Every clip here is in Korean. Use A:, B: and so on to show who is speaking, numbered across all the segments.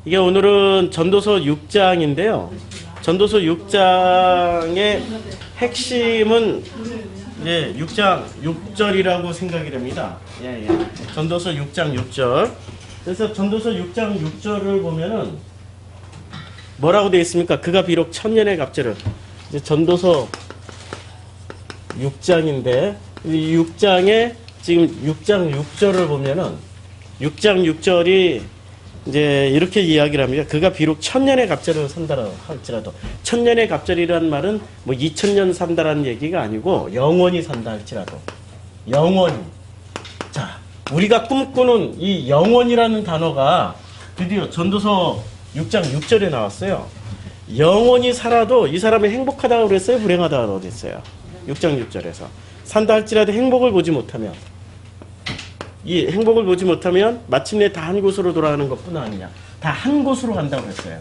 A: 이게 오늘은 전도서 6장인데요. 전도서 6장의 핵심은 6장 6절이라고 생각이 됩니다. 전도서 6장 6절. 그래서 전도서 6장 6절을 보면은 뭐라고 되어 있습니까? 그가 비록 천년의 갑절을. 이제 전도서 6장인데 이 6장에 지금 6장 6절을 보면은 6장 6절이 이제 이렇게 이야기를 합니다. 그가 비록 천년의 갑절을 산다라 할지라도, 천년의 갑절이라는 말은 뭐 2000년 산다라는 얘기가 아니고 영원히 산다 할지라도, 영원히. 자, 우리가 꿈꾸는 이 영원이라는 단어가 드디어 전도서 6장 6절에 나왔어요. 영원히 살아도 이 사람이 행복하다고 그랬어요? 불행하다고 그랬어요? 6장 6절에서. 산다 할지라도 행복을 보지 못하면, 이 행복을 보지 못하면 마침내 다 한 곳으로 돌아가는 것뿐 아니냐. 다 한 곳으로 간다고 했어요.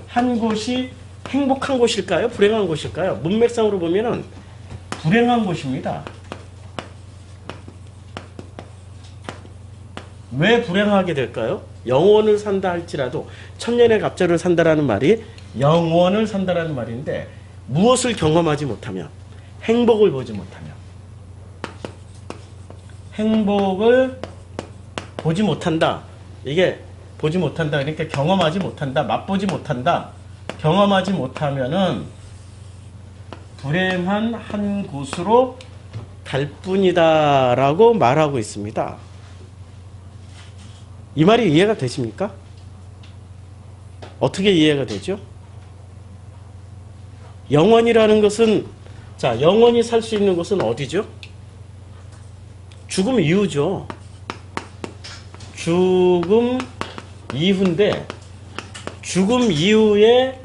A: 한 곳이 행복한 곳일까요? 불행한 곳일까요? 문맥상으로 보면은 불행한 곳입니다. 왜 불행하게 될까요? 영원을 산다 할지라도, 천년의 갑절을 산다라는 말이 영원을 산다라는 말인데, 무엇을 경험하지 못하면, 행복을 보지 못하면, 행복을 보지 못한다. 이게 보지 못한다. 그러니까 경험하지 못한다. 맛보지 못한다. 경험하지 못하면은 불행한 한 곳으로 갈 뿐이다 라고 말하고 있습니다. 이 말이 이해가 되십니까? 어떻게 이해가 되죠? 영원이라는 것은, 자, 영원히 살 수 있는 곳은 어디죠? 죽음 이후죠. 죽음 이후인데, 죽음 이후에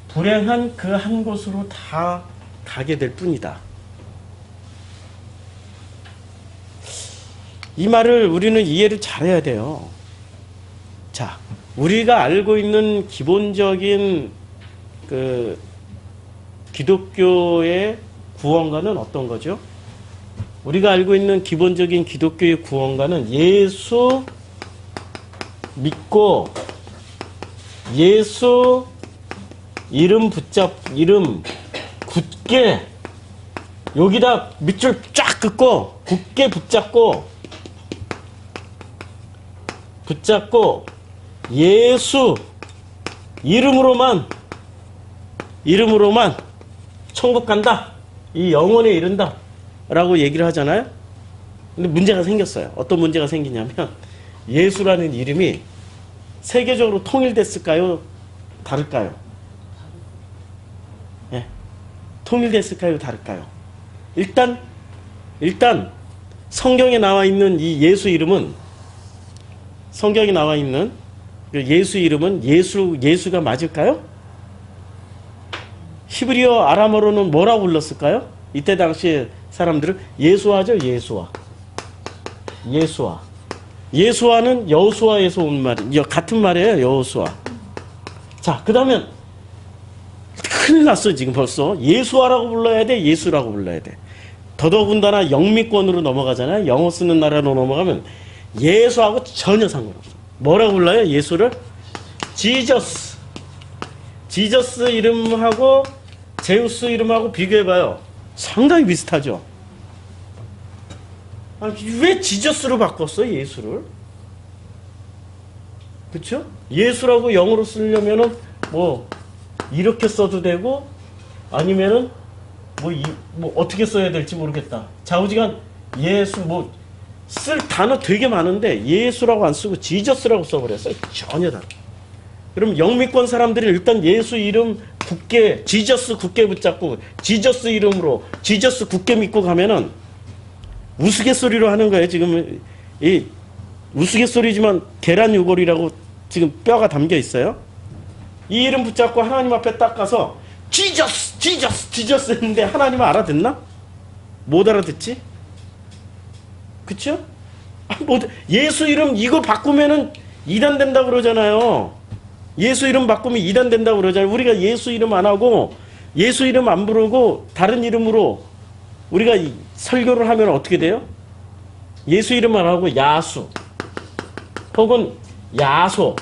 A: 불행한 그 한 곳으로 다 가게 될 뿐이다. 이 말을 우리는 이해를 잘해야 돼요. 자, 우리가 알고 있는 기본적인 그 기독교의 구원과는 어떤 거죠? 우리가 알고 있는 기본적인 기독교의 구원과는 예수 믿고 예수 이름 굳게 여기다 밑줄 쫙 긋고 굳게 붙잡고 예수 이름으로만 천국 간다. 이 영혼에 이른다. 라고 얘기를 하잖아요. 근데 문제가 생겼어요. 어떤 문제가 생기냐면, 예수라는 이름이 세계적으로 통일됐을까요? 다를까요? 예. 통일됐을까요? 다를까요? 일단 성경에 나와 있는 이 예수 이름은, 성경에 나와 있는 예수 이름은 예수가 맞을까요? 히브리어 아람어로는 뭐라고 불렀을까요? 이때 당시에 사람들은 예수아죠. 예수아는 여호수아에서 온 말이에요. 같은 말이에요. 여호수아. 자, 그 다음에 큰일 났어. 지금 벌써 예수아라고 불러야 돼, 예수라고 불러야 돼. 더더군다나 영미권으로 넘어가잖아요. 영어 쓰는 나라로 넘어가면 예수하고 전혀 상관없어. 뭐라고 불러요? 예수를 지저스 이름하고 제우스 이름하고 비교해봐요. 상당히 비슷하죠. 왜 지저스로 바꿨어? 예수를? 그쵸? 예수라고 영어로 쓰려면은 뭐 이렇게 써도 되고, 아니면은 뭐 어떻게 써야 될지 모르겠다. 좌우지간 예수 쓸 단어 되게 많은데 예수라고 안 쓰고 지저스라고 써버렸어요. 전혀 다르다. 그럼 영미권 사람들이 일단 예수 이름 굳게, 지저스 굳게 붙잡고 지저스 이름으로 지저스 굳게 믿고 가면은 우스갯소리로 하는 거예요. 지금 이 우스갯소리지만 계란 유골이라고 지금 뼈가 담겨 있어요. 이 이름 붙잡고 하나님 앞에 딱 가서 지저스 했는데 하나님은 알아듣나? 못 알아듣지? 그쵸? 예수 이름 이거 바꾸면은 이단 된다 그러잖아요. 예수 이름 바꾸면 이단 된다 그러잖아요. 우리가 예수 이름 안 하고 예수 이름 안 부르고 다른 이름으로 우리가 설교를 하면 어떻게 돼요? 예수 이름 안 하고 야수 혹은 야소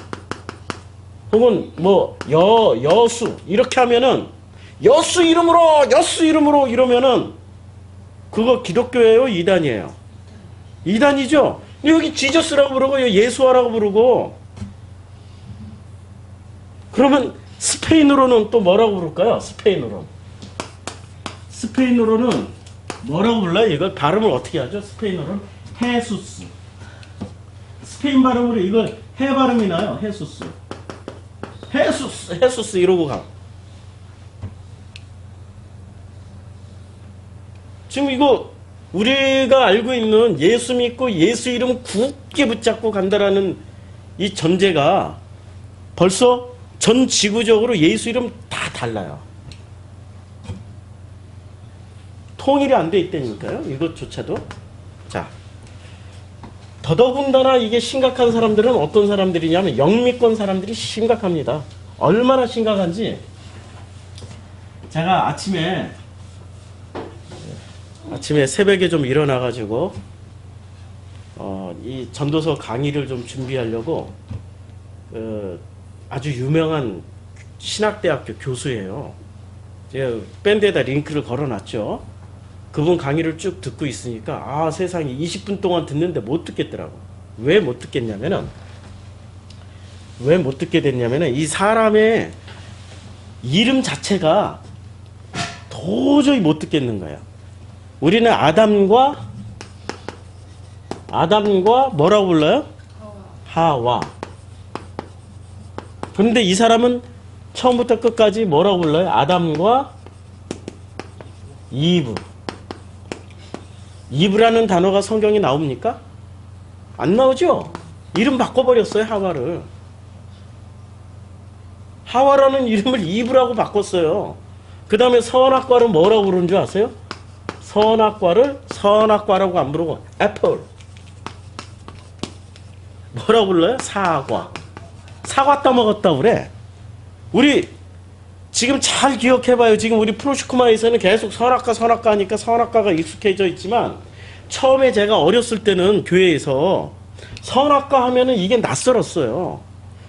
A: 혹은 뭐 여수 이렇게 하면은 여수 이름으로 이러면은 그거 기독교예요, 이단이에요? 이단이죠. 근데 여기 지저스라고 부르고 예수와라고 부르고 그러면 스페인어로는 또 뭐라고 부를까요? 스페인어로는 뭐라고 불러요? 이걸 발음을 어떻게 하죠? 스페인어로는 헤수스. 스페인 발음으로 이걸 해 발음이 나요. 헤수스 이러고 가. 지금 이거 우리가 알고 있는 예수 믿고 예수 이름 굳게 붙잡고 간다라는 이 전제가 벌써 전 지구적으로 예수 이름 다 달라요. 통일이 안 돼 있다니까요. 이것조차도. 자, 더더군다나 이게 심각한 사람들은 어떤 사람들이냐면 영미권 사람들이 심각합니다. 얼마나 심각한지 제가 아침에 새벽에 좀 일어나가지고 이 전도서 강의를 좀 준비하려고 아주 유명한 신학대학교 교수예요. 제가 밴드에다 링크를 걸어놨죠. 그분 강의를 쭉 듣고 있으니까 아 세상에 20분 동안 듣는데 못 듣겠더라고. 왜 못 듣겠냐면은 이 사람의 이름 자체가 도저히 못 듣겠는 거야. 우리는 아담과 뭐라고 불러요? 하와. 그런데 이 사람은 처음부터 끝까지 뭐라고 불러요? 아담과 이브. 이브라는 단어가 성경에 나옵니까? 안 나오죠? 이름 바꿔버렸어요, 하와를. 하와라는 이름을 이브라고 바꿨어요. 그 다음에 선악과를 뭐라고 부르는 줄 아세요? 선악과를 선악과라고 안 부르고 애플. 뭐라고 불러요? 사과. 사과 따먹었다 그래. 우리 지금 잘 기억해봐요. 지금 우리 프로시쿠마에서는 계속 선악과 하니까 선악과가 익숙해져 있지만 처음에 제가 어렸을 때는 교회에서 선악과 하면은 이게 낯설었어요.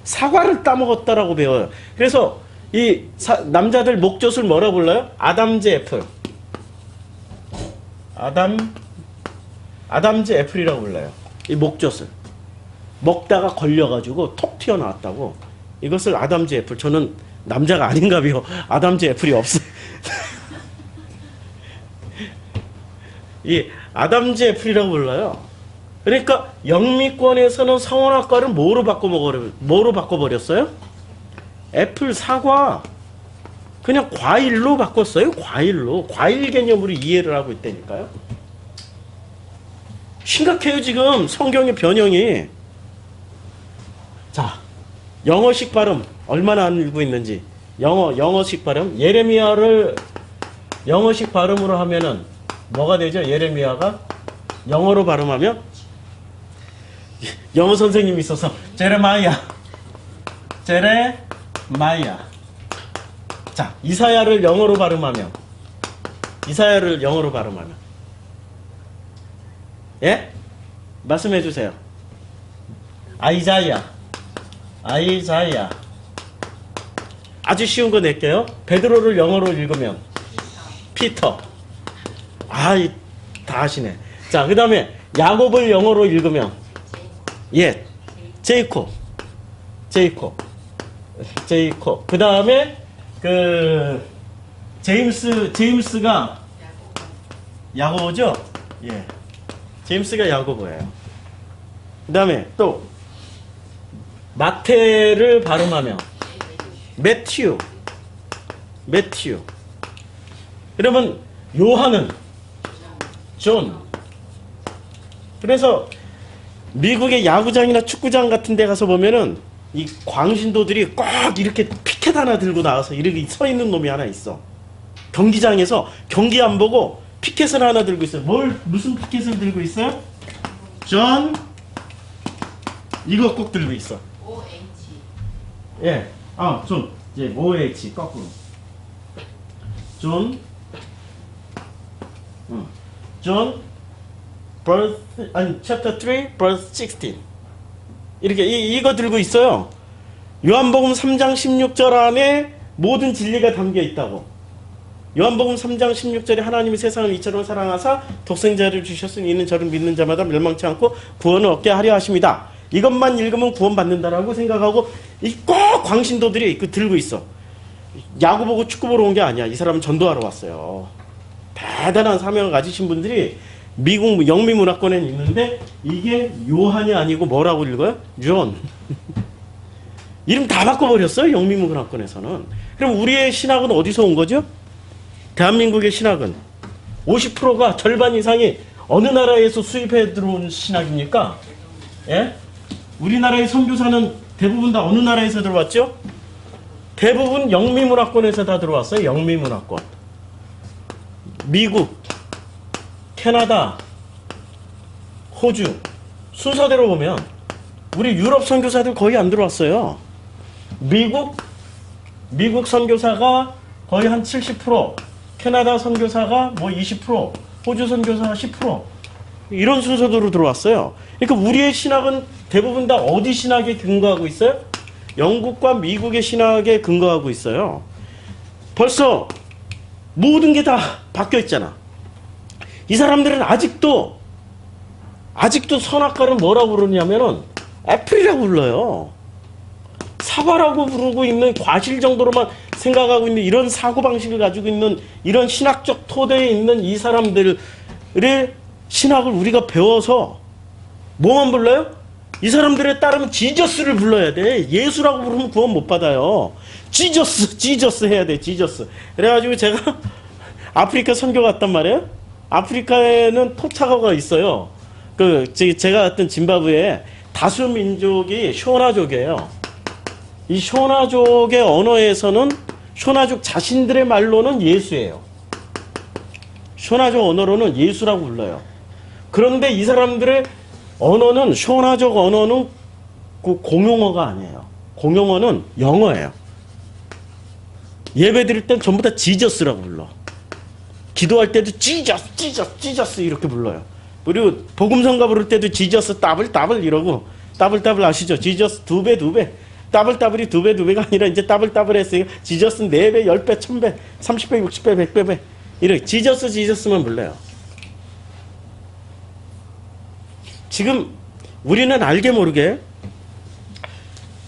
A: 사과를 따먹었다라고 배워요. 그래서 이 남자들 목젖을 뭐라고 불러요? 아담즈 애플. 아담즈 애플이라고 불러요. 이 목젖을 먹다가 걸려가지고 톡 튀어나왔다고. 이것을 아담즈 애플. 저는 남자가 아닌가 봐요. 아담즈 애플이 없어요. 이 아담즈 애플이라고 불러요. 그러니까 영미권에서는 성원학과를 뭐로 바꿔버렸어요? 애플, 사과. 그냥 과일로 바꿨어요. 과일 개념으로 이해를 하고 있다니까요. 심각해요 지금 성경의 변형이. 자, 영어식 발음 얼마나 알고 있는지. 영어식 발음. 예레미야를 영어식 발음으로 하면은 뭐가 되죠? 예레미야가 영어로 발음하면 영어 선생님이 있어서 제레마야. 자, 이사야를 영어로 발음하면 예? 말씀해 주세요. 아이자야. 아주 쉬운 거 낼게요. 베드로를 영어로 읽으면 피터. 다 하시네. 자, 그 다음에 야곱을 영어로 읽으면 제이콥. 그 다음에 제임스가 야고보죠? 예. 제임스가 야고보예요. 그 다음에 또 마태를 발음하면 매튜. 그러면 요한은 존. 그래서 미국의 야구장이나 축구장 같은 데 가서 보면은 이 광신도들이 꼭 이렇게 피켓 하나 들고 나와서 이렇게 서 있는 놈이 하나 있어. 경기장에서 경기 안 보고 피켓을 하나 들고 있어요. 무슨 피켓을 들고 있어요? 존. 이거 꼭 들고 있어. OH. 예. 존. 이제 OH 거꾸로. 존. chapter 3, verse 16. 이렇게 이거 들고 있어요. 요한복음 3장 16절 안에 모든 진리가 담겨 있다고. 요한복음 3장 16절에 하나님이 세상을 이처럼 사랑하사 독생자를 주셨으니 이는 저를 믿는 자마다 멸망치 않고 구원을 얻게 하려 하심이다. 이것만 읽으면 구원받는다라고 생각하고 꼭 광신도들이 들고 있어. 야구 보고 축구 보러 온 게 아니야. 이 사람은 전도하러 왔어요. 대단한 사명을 가지신 분들이 미국 영미문화권에 있는데 이게 요한이 아니고 뭐라고 읽어요? 존. 이름 다 바꿔버렸어요. 영미문화권에서는. 그럼 우리의 신학은 어디서 온 거죠? 대한민국의 신학은 50%가 절반 이상이 어느 나라에서 수입해 들어온 신학입니까? 예? 우리나라의 선교사는 대부분 다 어느 나라에서 들어왔죠? 대부분 영미문화권에서 다 들어왔어요. 영미문화권. 미국, 캐나다, 호주 순서대로 보면 우리 유럽 선교사들 거의 안 들어왔어요. 미국 선교사가 거의 한 70%, 캐나다 선교사가 뭐 20%, 호주 선교사가 10%, 이런 순서대로 들어왔어요. 그러니까 우리의 신학은 대부분 다 어디 신학에 근거하고 있어요? 영국과 미국의 신학에 근거하고 있어요. 벌써 모든 게 다 바뀌어 있잖아. 이 사람들은 아직도 선악과를 뭐라고 부르냐면은 애플이라고 불러요. 사과라고 부르고 있는, 과실 정도로만 생각하고 있는 이런 사고방식을 가지고 있는, 이런 신학적 토대에 있는 이 사람들의 신학을 우리가 배워서 뭐만 불러요? 이 사람들에 따르면 지저스를 불러야 돼. 예수라고 부르면 구원 못 받아요. 지저스 해야 돼. 지저스. 그래가지고 제가 아프리카 선교 갔단 말이에요. 아프리카에는 토착어가 있어요. 제가 갔던 짐바브웨에 다수 민족이 쇼나족이에요. 이 쇼나족의 언어에서는 쇼나족 자신들의 말로는 예수예요. 쇼나족 언어로는 예수라고 불러요. 그런데 이 사람들의 언어는, 쇼나족 언어는 그 공용어가 아니에요. 공용어는 영어예요. 예배 드릴 땐 전부 다 지저스라고 불러. 기도할 때도 지저스 이렇게 불러요. 그리고 복음성가 부를 때도 지저스 따블 이러고, 따블 아시죠? 지저스 두 배. 따블이 두 배가 아니라 이제 따블 했으니까 지저스는 4배, 10배, 1000배, 30배, 60배, 100배. 이렇게 지저스만 불러요. 지금 우리는 알게 모르게,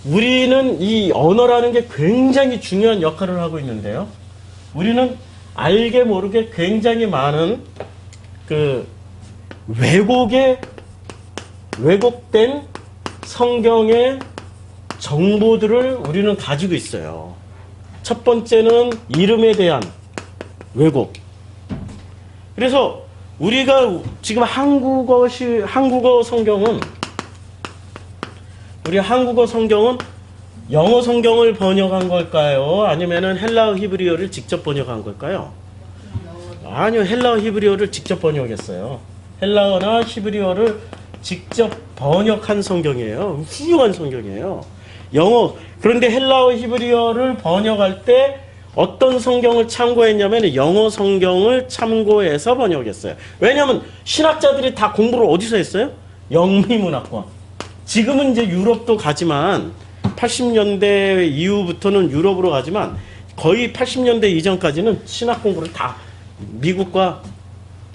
A: 우리는 이 언어라는 게 굉장히 중요한 역할을 하고 있는데요. 우리는 알게 모르게 굉장히 많은 왜곡된 성경의 정보들을 우리는 가지고 있어요. 첫 번째는 이름에 대한 왜곡. 그래서 우리가 지금 한국어 성경은, 우리 한국어 성경은 영어 성경을 번역한 걸까요? 아니면은 헬라어 히브리어를 직접 번역한 걸까요? 아니요, 헬라어 히브리어를 직접 번역했어요. 헬라어나 히브리어를 직접 번역한 성경이에요. 훌륭한 성경이에요. 그런데 헬라어 히브리어를 번역할 때 어떤 성경을 참고했냐면 영어 성경을 참고해서 번역했어요. 왜냐하면 신학자들이 다 공부를 어디서 했어요? 영미문화권. 지금은 이제 유럽도 가지만, 80년대 이후부터는 유럽으로 가지만 거의 80년대 이전까지는 신학 공부를 다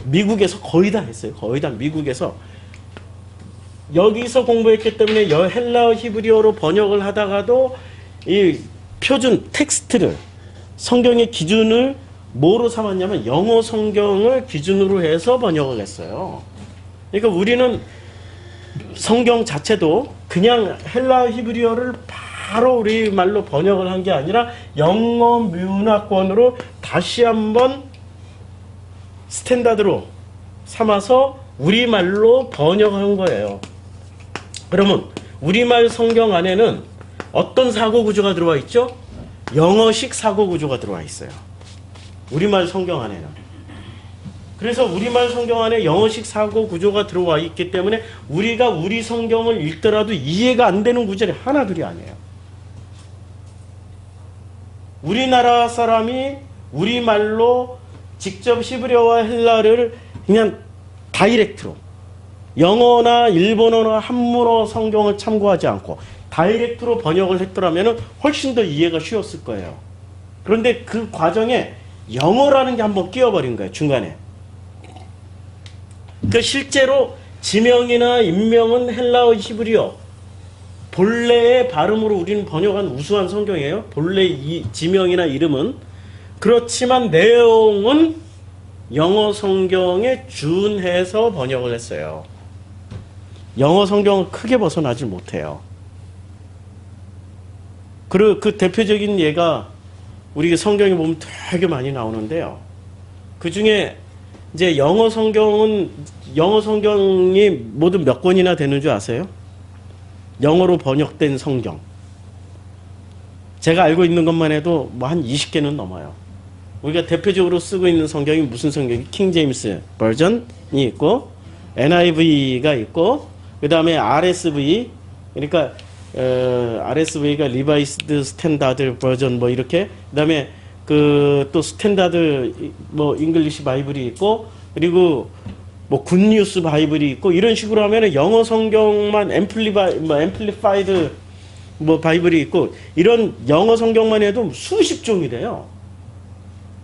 A: 미국에서 거의 다 했어요. 거의 다 미국에서. 여기서 공부했기 때문에 헬라어 히브리어로 번역을 하다가도 이 표준 텍스트를, 성경의 기준을 뭐로 삼았냐면 영어 성경을 기준으로 해서 번역을 했어요. 그러니까 우리는 성경 자체도 그냥 헬라어 히브리어를 바로 우리말로 번역을 한 게 아니라 영어 문화권으로 다시 한번 스탠다드로 삼아서 우리말로 번역한 거예요. 그러면 우리말 성경 안에는 어떤 사고 구조가 들어와 있죠? 영어식 사고 구조가 들어와 있어요. 우리말 성경 안에는. 그래서 우리말 성경 안에 영어식 사고 구조가 들어와 있기 때문에 우리가 우리 성경을 읽더라도 이해가 안 되는 구절이 하나둘이 아니에요. 우리나라 사람이 우리말로 직접 히브리어와 헬라어를 그냥 다이렉트로, 영어나 일본어나 한문어 성경을 참고하지 않고 다이렉트로 번역을 했더라면 훨씬 더 이해가 쉬웠을 거예요. 그런데 그 과정에 영어라는 게 한번 끼어버린 거예요. 중간에. 그 실제로 지명이나 인명은 헬라어 히브리어 본래의 발음으로 우리는 번역한 우수한 성경이에요. 본래 이 지명이나 이름은. 그렇지만 내용은 영어 성경에 준해서 번역을 했어요. 영어 성경은 크게 벗어나질 못해요. 그리고 그 대표적인 예가 우리 성경에 보면 되게 많이 나오는데요. 그 중에 이제 영어 성경이 모두 몇 권이나 되는 줄 아세요? 영어로 번역된 성경. 제가 알고 있는 것만 해도 뭐 한 20개는 넘어요. 우리가 대표적으로 쓰고 있는 성경이 무슨 성경이? 킹 제임스 버전이 있고 NIV가 있고 그 다음에 RSV 그러니까 RSV가 리바이스드 스탠다드 버전 뭐 이렇게 그 다음에 그 또 스탠다드 뭐 잉글리시 바이블이 있고 그리고 뭐 굿뉴스 바이블이 있고 이런 식으로 하면은 영어 성경만 앰플리파이드 뭐 바이블이 있고 이런 영어 성경만 해도 수십 종이 돼요.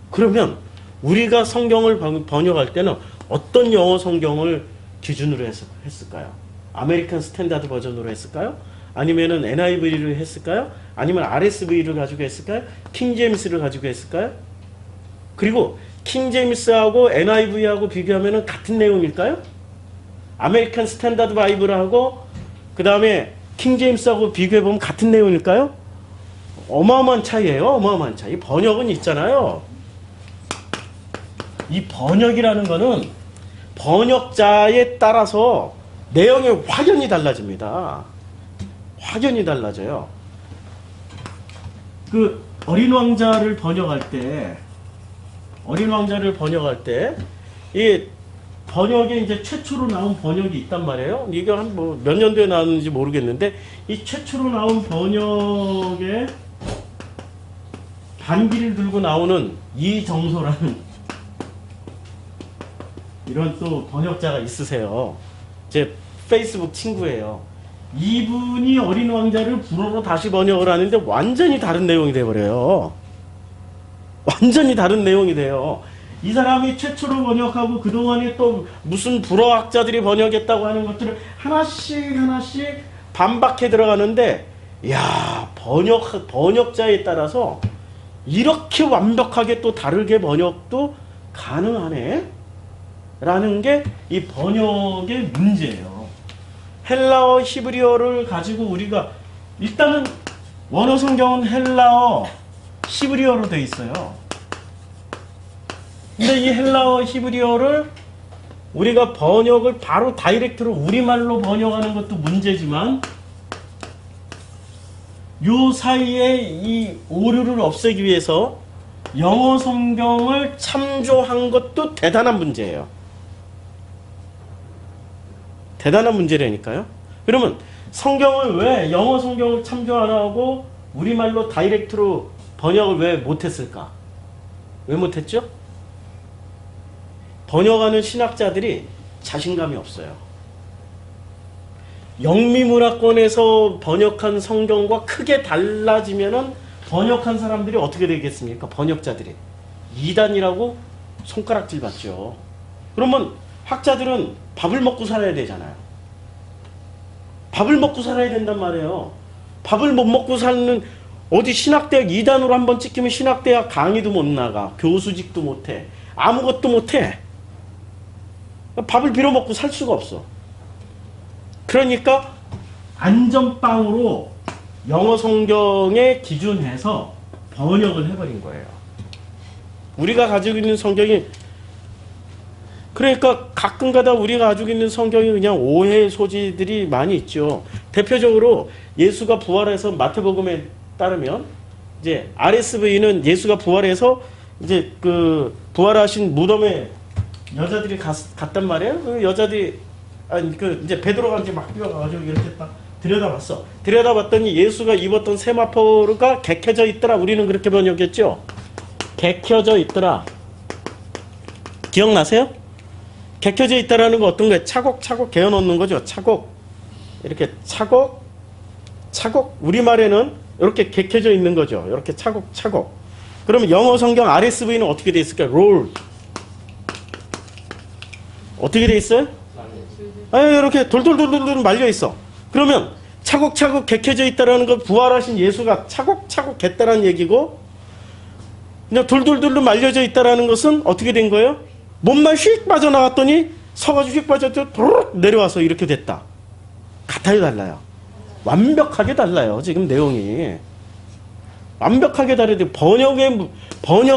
A: 그러면 우리가 성경을 번역할 때는 어떤 영어 성경을 기준으로 했을까요? 아메리칸 스탠다드 버전으로 했을까요? 아니면은 NIV를 했을까요? 아니면 RSV를 가지고 했을까요? 킹 제임스를 가지고 했을까요? 그리고 킹 제임스하고 NIV하고 비교하면은 같은 내용일까요? 아메리칸 스탠다드 바이블하고 그 다음에 킹 제임스하고 비교해 보면 같은 내용일까요? 어마어마한 차이예요. 어마어마한 차이. 번역은 있잖아요. 이 번역이라는 거는 번역자에 따라서 내용이 확연히 달라집니다. 확연히 달라져요. 그 어린 왕자를 번역할 때 이 번역에 이제 최초로 나온 번역이 있단 말이에요. 이게 한 뭐 몇 년도에 나왔는지 모르겠는데 이 최초로 나온 번역에 반기를 들고 나오는 이정소라는 이런 또 번역자가 있으세요. 제 페이스북 친구예요. 이분이 어린 왕자를 불어로 다시 번역을 하는데 완전히 다른 내용이 돼버려요. 완전히 다른 내용이 돼요. 이 사람이 최초로 번역하고 그동안에 또 무슨 불어학자들이 번역했다고 하는 것들을 하나씩 반박해 들어가는데 야 번역자에 따라서 이렇게 완벽하게 또 다르게 번역도 가능하네 라는 게 이 번역의 문제예요. 헬라어 히브리어를 가지고 우리가 일단은 원어 성경은 헬라어 히브리어로 되어 있어요. 근데 이 헬라어 히브리어를 우리가 번역을 바로 다이렉트로 우리말로 번역하는 것도 문제지만 요 사이에 이 오류를 없애기 위해서 영어 성경을 참조한 것도 대단한 문제예요. 대단한 문제라니까요. 그러면 성경을 왜 영어 성경을 참조 안 하고 우리말로 다이렉트로 번역을 왜 못했을까? 왜 못했죠? 번역하는 신학자들이 자신감이 없어요. 영미문화권에서 번역한 성경과 크게 달라지면은 번역한 사람들이 어떻게 되겠습니까? 번역자들이 이단이라고 손가락질 받죠. 그러면 학자들은 밥을 먹고 살아야 되잖아요. 밥을 먹고 살아야 된단 말이에요. 밥을 못 먹고 사는 어디 신학대학 2단으로 한번 찍히면 신학대학 강의도 못 나가. 교수직도 못해. 아무것도 못해. 밥을 빌어먹고 살 수가 없어. 그러니까 안전빵으로 영어 성경에 기준해서 번역을 해버린 거예요. 우리가 가지고 있는 성경이 그러니까 가끔가다 우리가 가지고 있는 성경이 그냥 오해의 소지들이 많이 있죠. 대표적으로 예수가 부활해서 마태복음에 따르면 이제 RSV는 예수가 부활해서 이제 그 부활하신 무덤에 여자들이 갔단 말이에요. 그 여자들이 그 이제 베드로가 이제 막 뛰어가가지고 이렇게 딱 들여다봤어. 들여다봤더니 예수가 입었던 세마포가 개켜져 있더라. 우리는 그렇게 번역했죠. 개켜져 있더라. 기억나세요? 개켜져 있다라는 거 어떤 거예요? 차곡차곡 개어 놓는 거죠. 차곡 이렇게 차곡 차곡, 우리말에는 이렇게 객해져 있는 거죠. 이렇게 차곡차곡. 그러면 영어 성경 RSV는 어떻게 돼 있을까요? 롤. 어떻게 돼 있어요? 이렇게 돌돌돌돌 말려 있어. 그러면 차곡차곡 객해져 있다라는 건 부활하신 예수가 차곡차곡 겠다라는 얘기고, 그냥 돌돌돌 말려져 있다라는 것은 어떻게 된 거예요? 몸만 휙 빠져나갔더니 서가지고 휙 빠져서 도르륵 내려와서 이렇게 됐다. 같아요, 달라요? 완벽하게 달라요. 지금 내용이 완벽하게 다르대. 번역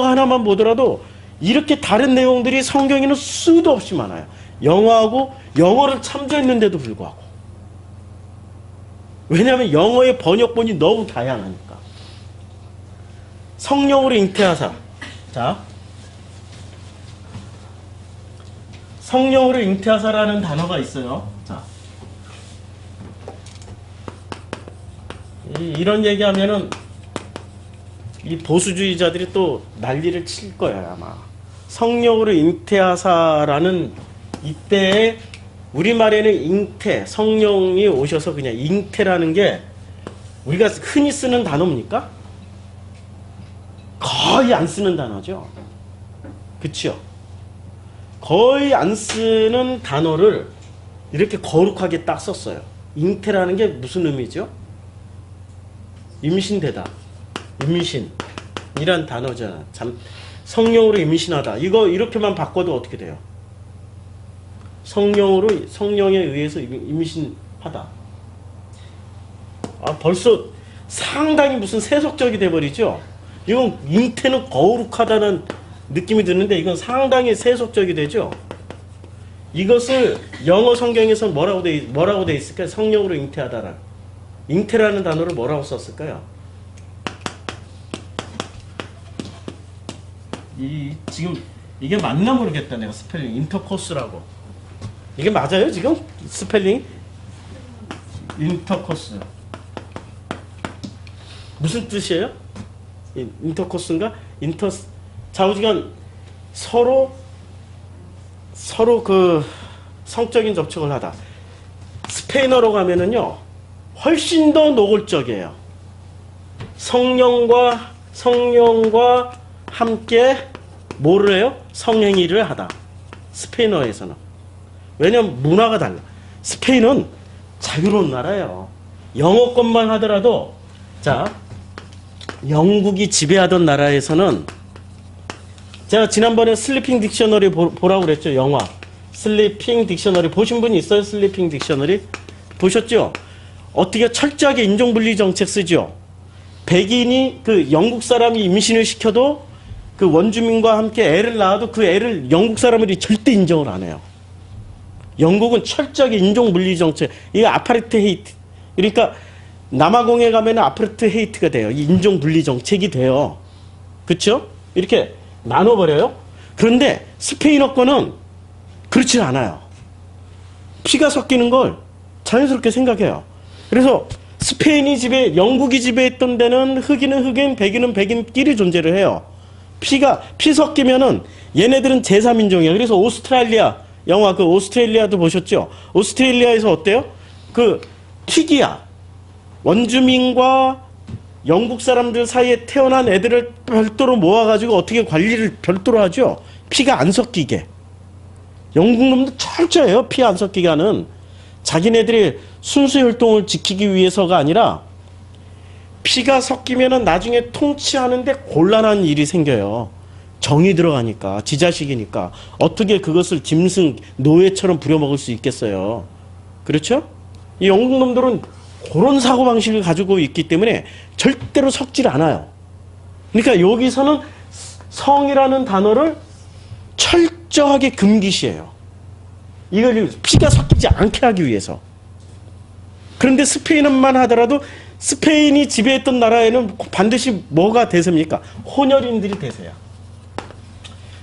A: 하나만 보더라도 이렇게 다른 내용들이 성경에는 수도 없이 많아요. 영어하고 영어를 참조했는데도 불구하고. 왜냐하면 영어의 번역본이 너무 다양하니까. 성령으로 잉태하사. 자, 성령으로 잉태하사라는 단어가 있어요. 자, 이런 얘기하면은 이 보수주의자들이 또 난리를 칠 거야 아마. 성령으로 잉태하사라는 이때에 우리말에는 잉태, 성령이 오셔서 그냥 잉태라는 게 우리가 흔히 쓰는 단어입니까? 거의 안 쓰는 단어죠. 그쵸? 거의 안 쓰는 단어를 이렇게 거룩하게 딱 썼어요. 잉태라는 게 무슨 의미죠? 임신되다. 임신이란 단어잖아. 참, 성령으로 임신하다. 이거 이렇게만 바꿔도 어떻게 돼요? 성령에 의해서 임신하다. 벌써 상당히 무슨 세속적이 돼버리죠? 이건 잉태는 거룩하다는 느낌이 드는데 이건 상당히 세속적이 되죠? 이것을 영어 성경에서 뭐라고 돼 있을까요? 성령으로 잉태하다라. 잉태라는 단어를 뭐라고 썼을까요? 지금 이게 맞나 모르겠다. 내가 스펠링 인터코스라고. 이게 맞아요 지금? 스펠링? 인터코스. 무슨 뜻이에요? 인터코스인가? 좌우지간 서로 그 성적인 접촉을 하다. 스페인어로 가면은요 훨씬 더 노골적이에요. 성령과 함께 뭐를 해요? 성행위를 하다. 스페인어에서는. 왜냐면 문화가 달라. 스페인은 자유로운 나라예요. 영어권만 하더라도, 자, 영국이 지배하던 나라에서는, 제가 지난번에 슬리핑 딕셔너리 보라고 그랬죠. 영화 슬리핑 딕셔너리 보신 분 있어요? 슬리핑 딕셔너리 보셨죠? 어떻게 철저하게 인종분리 정책 쓰죠. 백인이 그 영국 사람이 임신을 시켜도 그 원주민과 함께 애를 낳아도 그 애를 영국 사람들이 절대 인정을 안 해요. 영국은 철저하게 인종분리 정책. 이게 아파르트헤이트. 그러니까 남아공에 가면 아파르트헤이트가 돼요. 이 인종분리 정책이 돼요. 그렇죠? 이렇게 나눠버려요. 그런데 스페인어권은 그렇지 않아요. 피가 섞이는 걸 자연스럽게 생각해요. 그래서 스페인이 영국이 지배했던 데는 흑인은 흑인, 백인은 백인끼리 존재를 해요. 피 섞이면은 얘네들은 제3인종이야. 그래서 오스트레일리아, 영화 그 오스트레일리아도 보셨죠? 오스트레일리아에서 어때요? 그 픽이야. 원주민과 영국 사람들 사이에 태어난 애들을 별도로 모아가지고 어떻게 관리를 별도로 하죠? 피가 안 섞이게. 영국 놈도 철저해요. 피 안 섞이게 하는. 자기네들이 순수 혈통을 지키기 위해서가 아니라 피가 섞이면은 나중에 통치하는데 곤란한 일이 생겨요. 정이 들어가니까, 지자식이니까 어떻게 그것을 짐승 노예처럼 부려먹을 수 있겠어요. 그렇죠? 이 영국 놈들은 그런 사고방식을 가지고 있기 때문에 절대로 섞질 않아요. 그러니까 여기서는 성이라는 단어를 철저하게 금기시해요. 이걸 피가 섞이지 않게 하기 위해서. 그런데 스페인만 하더라도 스페인이 지배했던 나라에는 반드시 뭐가 대세입니까? 혼혈인들이 대세야.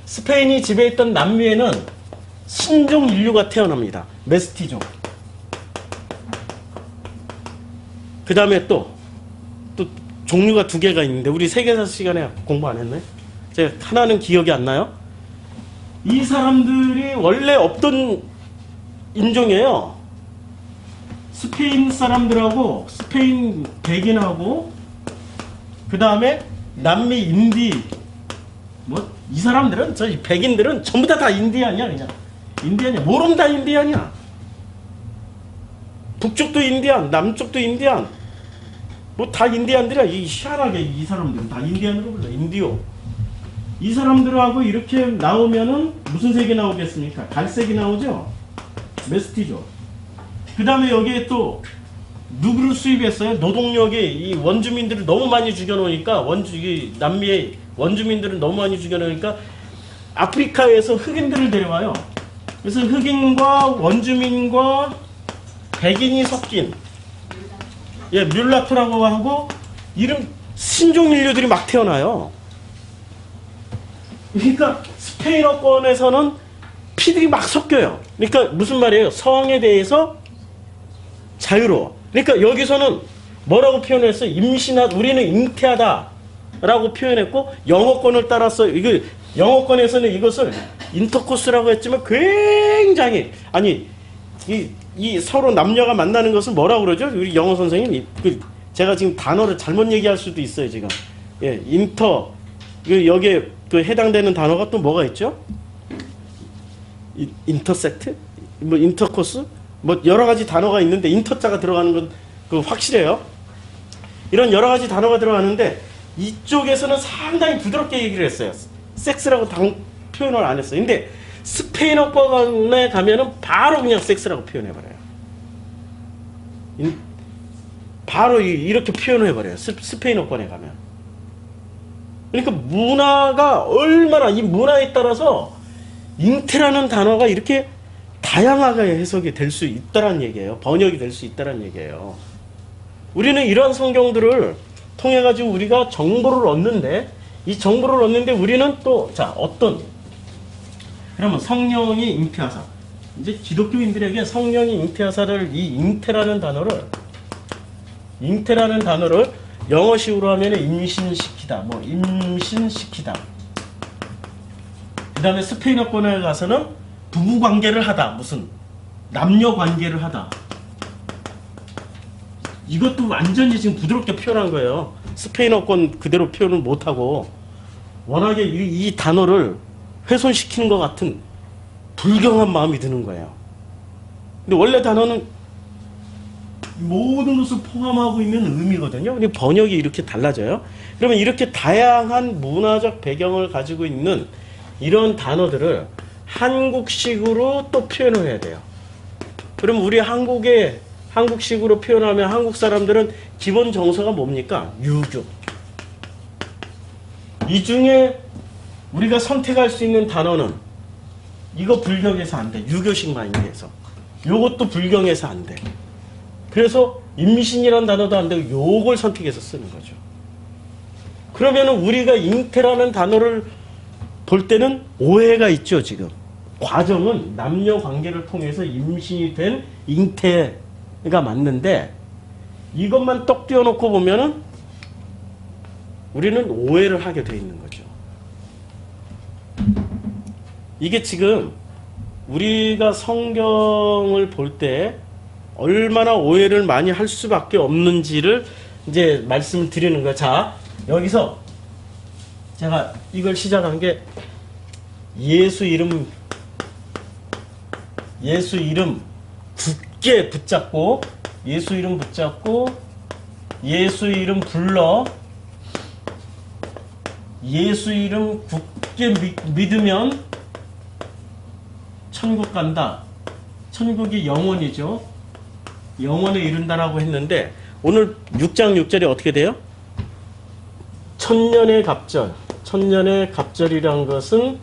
A: 스페인이 지배했던 남미에는 신종 인류가 태어납니다. 메스티종. 그 다음에 또 종류가 2개가 있는데 우리 세계사 시간에 공부 안 했나요? 제가 하나는 기억이 안 나요. 이 사람들이 원래 없던 인종이에요. 스페인 사람들하고 스페인 백인하고 그 다음에 남미 인디 뭐 이 사람들은 저 백인들은 전부 다 인디안이야 그냥 인디안이야 모름 다 인디안이야 북쪽도 인디안 남쪽도 인디안 뭐 다 인디안들이야 이 희한하게 이 사람들은 다 인디안으로 불러 인디오 이 사람들하고 이렇게 나오면은 무슨 색이 나오겠습니까? 갈색이 나오죠? 메스티죠. 그 다음에 여기에 또 누구를 수입했어요? 노동력이 이 원주민들을 너무 많이 죽여놓으니까 이 남미의 원주민들을 너무 많이 죽여놓으니까 아프리카에서 흑인들을 데려와요. 그래서 흑인과 원주민과 백인이 섞인 뮬라토라고 하고 이름 신종 인류들이 막 태어나요. 그러니까 스페인어권에서는 피들이 막 섞여요. 그러니까 무슨 말이에요? 성에 대해서 자유로워. 그러니까 여기서는 뭐라고 표현했어요? 우리는 잉태하다라고 표현했고 영어권을 따라서 영어권에서는 이것을 인터코스라고 했지만 굉장히 이 서로 남녀가 만나는 것을 뭐라고 그러죠? 우리 영어 선생님 제가 지금 단어를 잘못 얘기할 수도 있어요 지금. 여기에 해당되는 단어가 또 뭐가 있죠? 인터섹트? 뭐 인터코스? 뭐 여러 가지 단어가 있는데 인터자가 들어가는 건 확실해요. 이런 여러 가지 단어가 들어가는데 이쪽에서는 상당히 부드럽게 얘기를 했어요. 섹스라고 표현을 안 했어요. 근데 스페인어권에 가면은 바로 그냥 섹스라고 표현해버려요. 바로 이렇게 표현해버려요. 스페인어권에 가면. 그러니까 문화가 얼마나 이 문화에 따라서 잉태라는 단어가 이렇게 다양하게 해석이 될 수 있다는 얘기예요. 번역이 될 수 있다는 얘기예요. 우리는 이런 성경들을 통해 가지고 우리가 정보를 얻는데 이 정보를 얻는데 우리는 또 그러면 성령이 잉태하사 이제 기독교인들에게 성령이 잉태하사를 이 잉태라는 단어를 영어식으로 하면 임신시키다 임신시키다 그 다음에 스페인어권에 가서는 부부관계를 하다 무슨 남녀관계를 하다 이것도 완전히 지금 부드럽게 표현한 거예요. 스페인어권 그대로 표현을 못하고 워낙에 이 단어를 훼손시키는 것 같은 불경한 마음이 드는 거예요. 근데 원래 단어는 모든 것을 포함하고 있는 의미거든요. 근데 번역이 이렇게 달라져요. 그러면 이렇게 다양한 문화적 배경을 가지고 있는 이런 단어들을 한국식으로 또 표현을 해야 돼요. 그럼 우리 한국식으로 표현하면 한국 사람들은 기본 정서가 뭡니까? 유교. 이 중에 우리가 선택할 수 있는 단어는 이거 불경해서 안 돼. 유교식 마인드에서. 요것도 불경해서 안 돼. 그래서 임신이라는 단어도 안 되고 요걸 선택해서 쓰는 거죠. 그러면은 우리가 잉태라는 단어를 볼 때는 오해가 있죠, 지금. 과정은 남녀 관계를 통해서 임신이 된 잉태가 맞는데 이것만 떡 띄워놓고 보면은 우리는 오해를 하게 돼 있는 거죠. 이게 지금 우리가 성경을 볼 때 얼마나 오해를 많이 할 수밖에 없는지를 이제 말씀을 드리는 거예요. 자, 여기서 제가 이걸 시작한 게 예수 이름 굳게 붙잡고 예수 이름 붙잡고 예수 이름 불러 예수 이름 굳게 믿으면 천국 간다. 천국이 영원이죠. 영원에 이른다라고 했는데 오늘 6장 6절이 어떻게 돼요? 천년의 갑절. 천년의 갑절이란 것은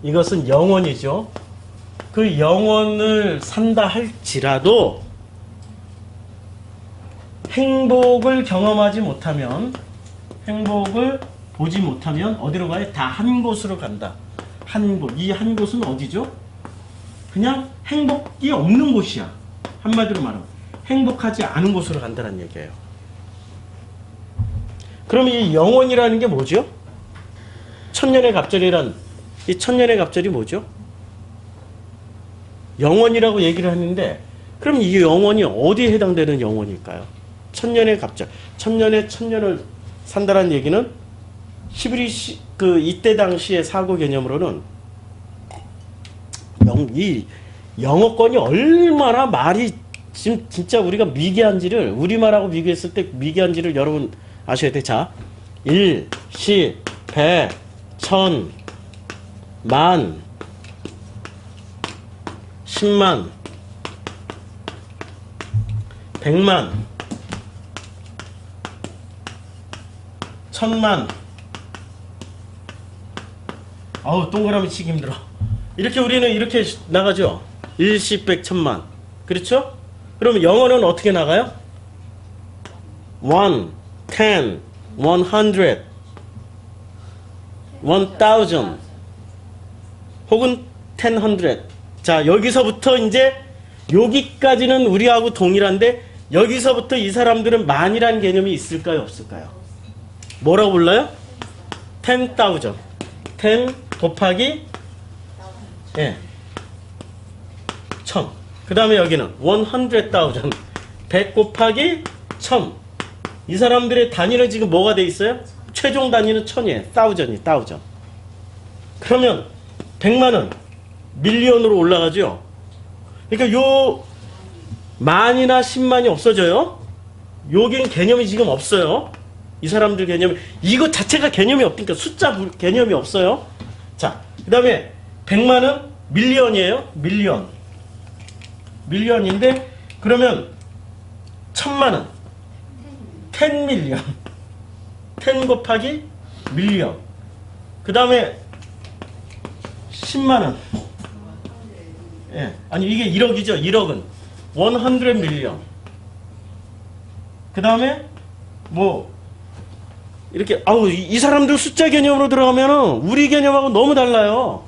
A: 이것은 영원이죠. 그 영원을 산다 할지라도 행복을 경험하지 못하면 행복을 보지 못하면 어디로 가요? 다 한 곳으로 간다. 한 곳. 이 한 곳은 어디죠? 그냥 행복이 없는 곳이야. 한마디로 말하면 행복하지 않은 곳으로 간다는 얘기예요. 그럼 이 영원이라는 게 뭐죠? 천년의 갑절이란 이 천년의 갑절이 뭐죠? 영원이라고 얘기를 하는데 그럼 이 영혼이 어디에 해당되는 영혼일까요? 천년의 갑절. 천년에 천년을 산다는 얘기는 히브리 이때 당시의 사고 개념으로는 이 영어권이 얼마나 말이 지금 진짜 우리가 미개한지를 우리말하고 비교했을 때 미개한지를 여러분 아셔야 돼. 자, 1, 10, 100, 1000, 만, 10만, 100만, 1000만. 아우, 동그라미 치기 힘들어. 이렇게 우리는 이렇게 나가죠. 1, 10, 100, 1000만. 그렇죠? 그러면 영어는 어떻게 나가요? 1, 10, 100, 1000 혹은 1000. 자, 여기서부터 이제 여기까지는 우리하고 동일한데 여기서부터 이 사람들은 만이라는 개념이 있을까요? 없을까요? 뭐라고 불러요? 10,000. 10 곱하기 1000. 그 다음에 여기는 100,000. 100 곱하기 1000. 이 사람들의 단위는 지금 뭐가 돼 있어요? 최종 단위는 1000이에요. 1000. 그러면 100만은 밀리언으로 올라가죠. 그러니까 요 만이나 10만이 없어져요. 여긴 개념이 지금 없어요. 이 사람들 개념이 이거 자체가 개념이 없으니까 숫자 개념이 없어요. 자, 그 다음에 100만은 밀리언이에요. 밀리언인데 그러면 1000만은 10밀리언. 10 곱하기 밀리언. 그 다음에 10만원. 예. 아니, 이게 1억이죠. 1억은. 100 밀리언. 그 다음에, 뭐, 이렇게, 아우, 이 사람들 숫자 개념으로 들어가면은 우리 개념하고 너무 달라요.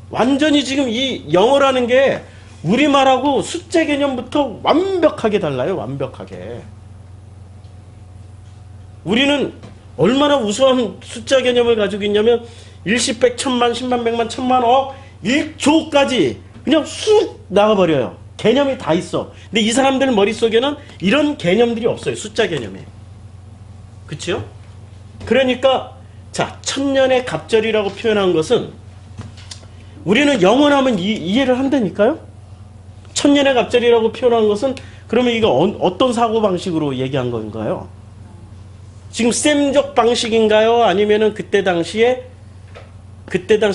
A: 완전히 지금 이 영어라는 게 우리말하고 숫자 개념부터 완벽하게 달라요. 완벽하게. 우리는 얼마나 우수한 숫자 개념을 가지고 있냐면 1, 10, 100, 1000만, 10만, 100만, 1000만, 억, 1조까지 그냥 쑥 나가버려요. 개념이 다 있어. 근데 이 사람들 머릿속에는 이런 개념들이 없어요. 숫자 개념이. 그치요? 그러니까 자, 천년의 갑절이라고 표현한 것은 우리는 영원하면 이해를 한다니까요? 천년의 갑절이라고 표현한 것은 그러면 이거 어떤 사고방식으로 얘기한 건가요? 지금 셈적 방식인가요? 아니면은 그때 당시에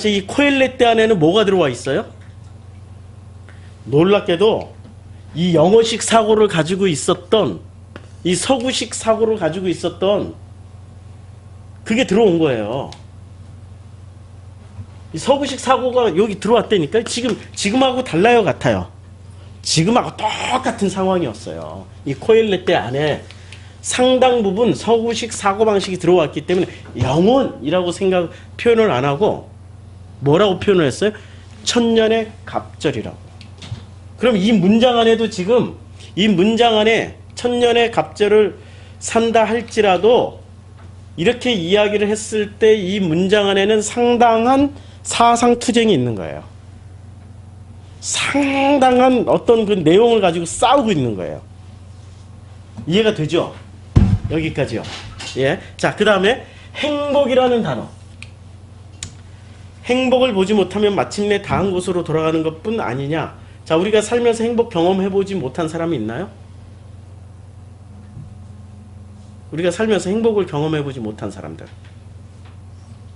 A: 이 코엘렛대 안에는 뭐가 들어와 있어요? 놀랍게도 이 영어식 사고를 가지고 있었던 이 서구식 사고를 가지고 있었던 그게 들어온 거예요. 이 서구식 사고가 여기 들어왔다니까. 지금하고 달라요, 같아요. 지금하고 똑같은 상황이었어요. 이 코엘렛대 안에 상당 부분 서구식 사고방식이 들어왔기 때문에 영혼이라고 표현을 안 하고 뭐라고 표현을 했어요? 천년의 갑절이라고. 그럼 이 문장 안에도 지금 이 문장 안에 천년의 갑절을 산다 할지라도 이렇게 이야기를 했을 때 이 문장 안에는 상당한 사상투쟁이 있는 거예요. 상당한 어떤 그 내용을 가지고 싸우고 있는 거예요. 이해가 되죠? 여기까지요. 예. 자, 그 다음에 행복이라는 단어. 행복을 보지 못하면 마침내 다한 곳으로 돌아가는 것뿐 아니냐. 자, 우리가 살면서 행복 경험해보지 못한 사람이 있나요? 우리가 살면서 행복을 경험해보지 못한 사람들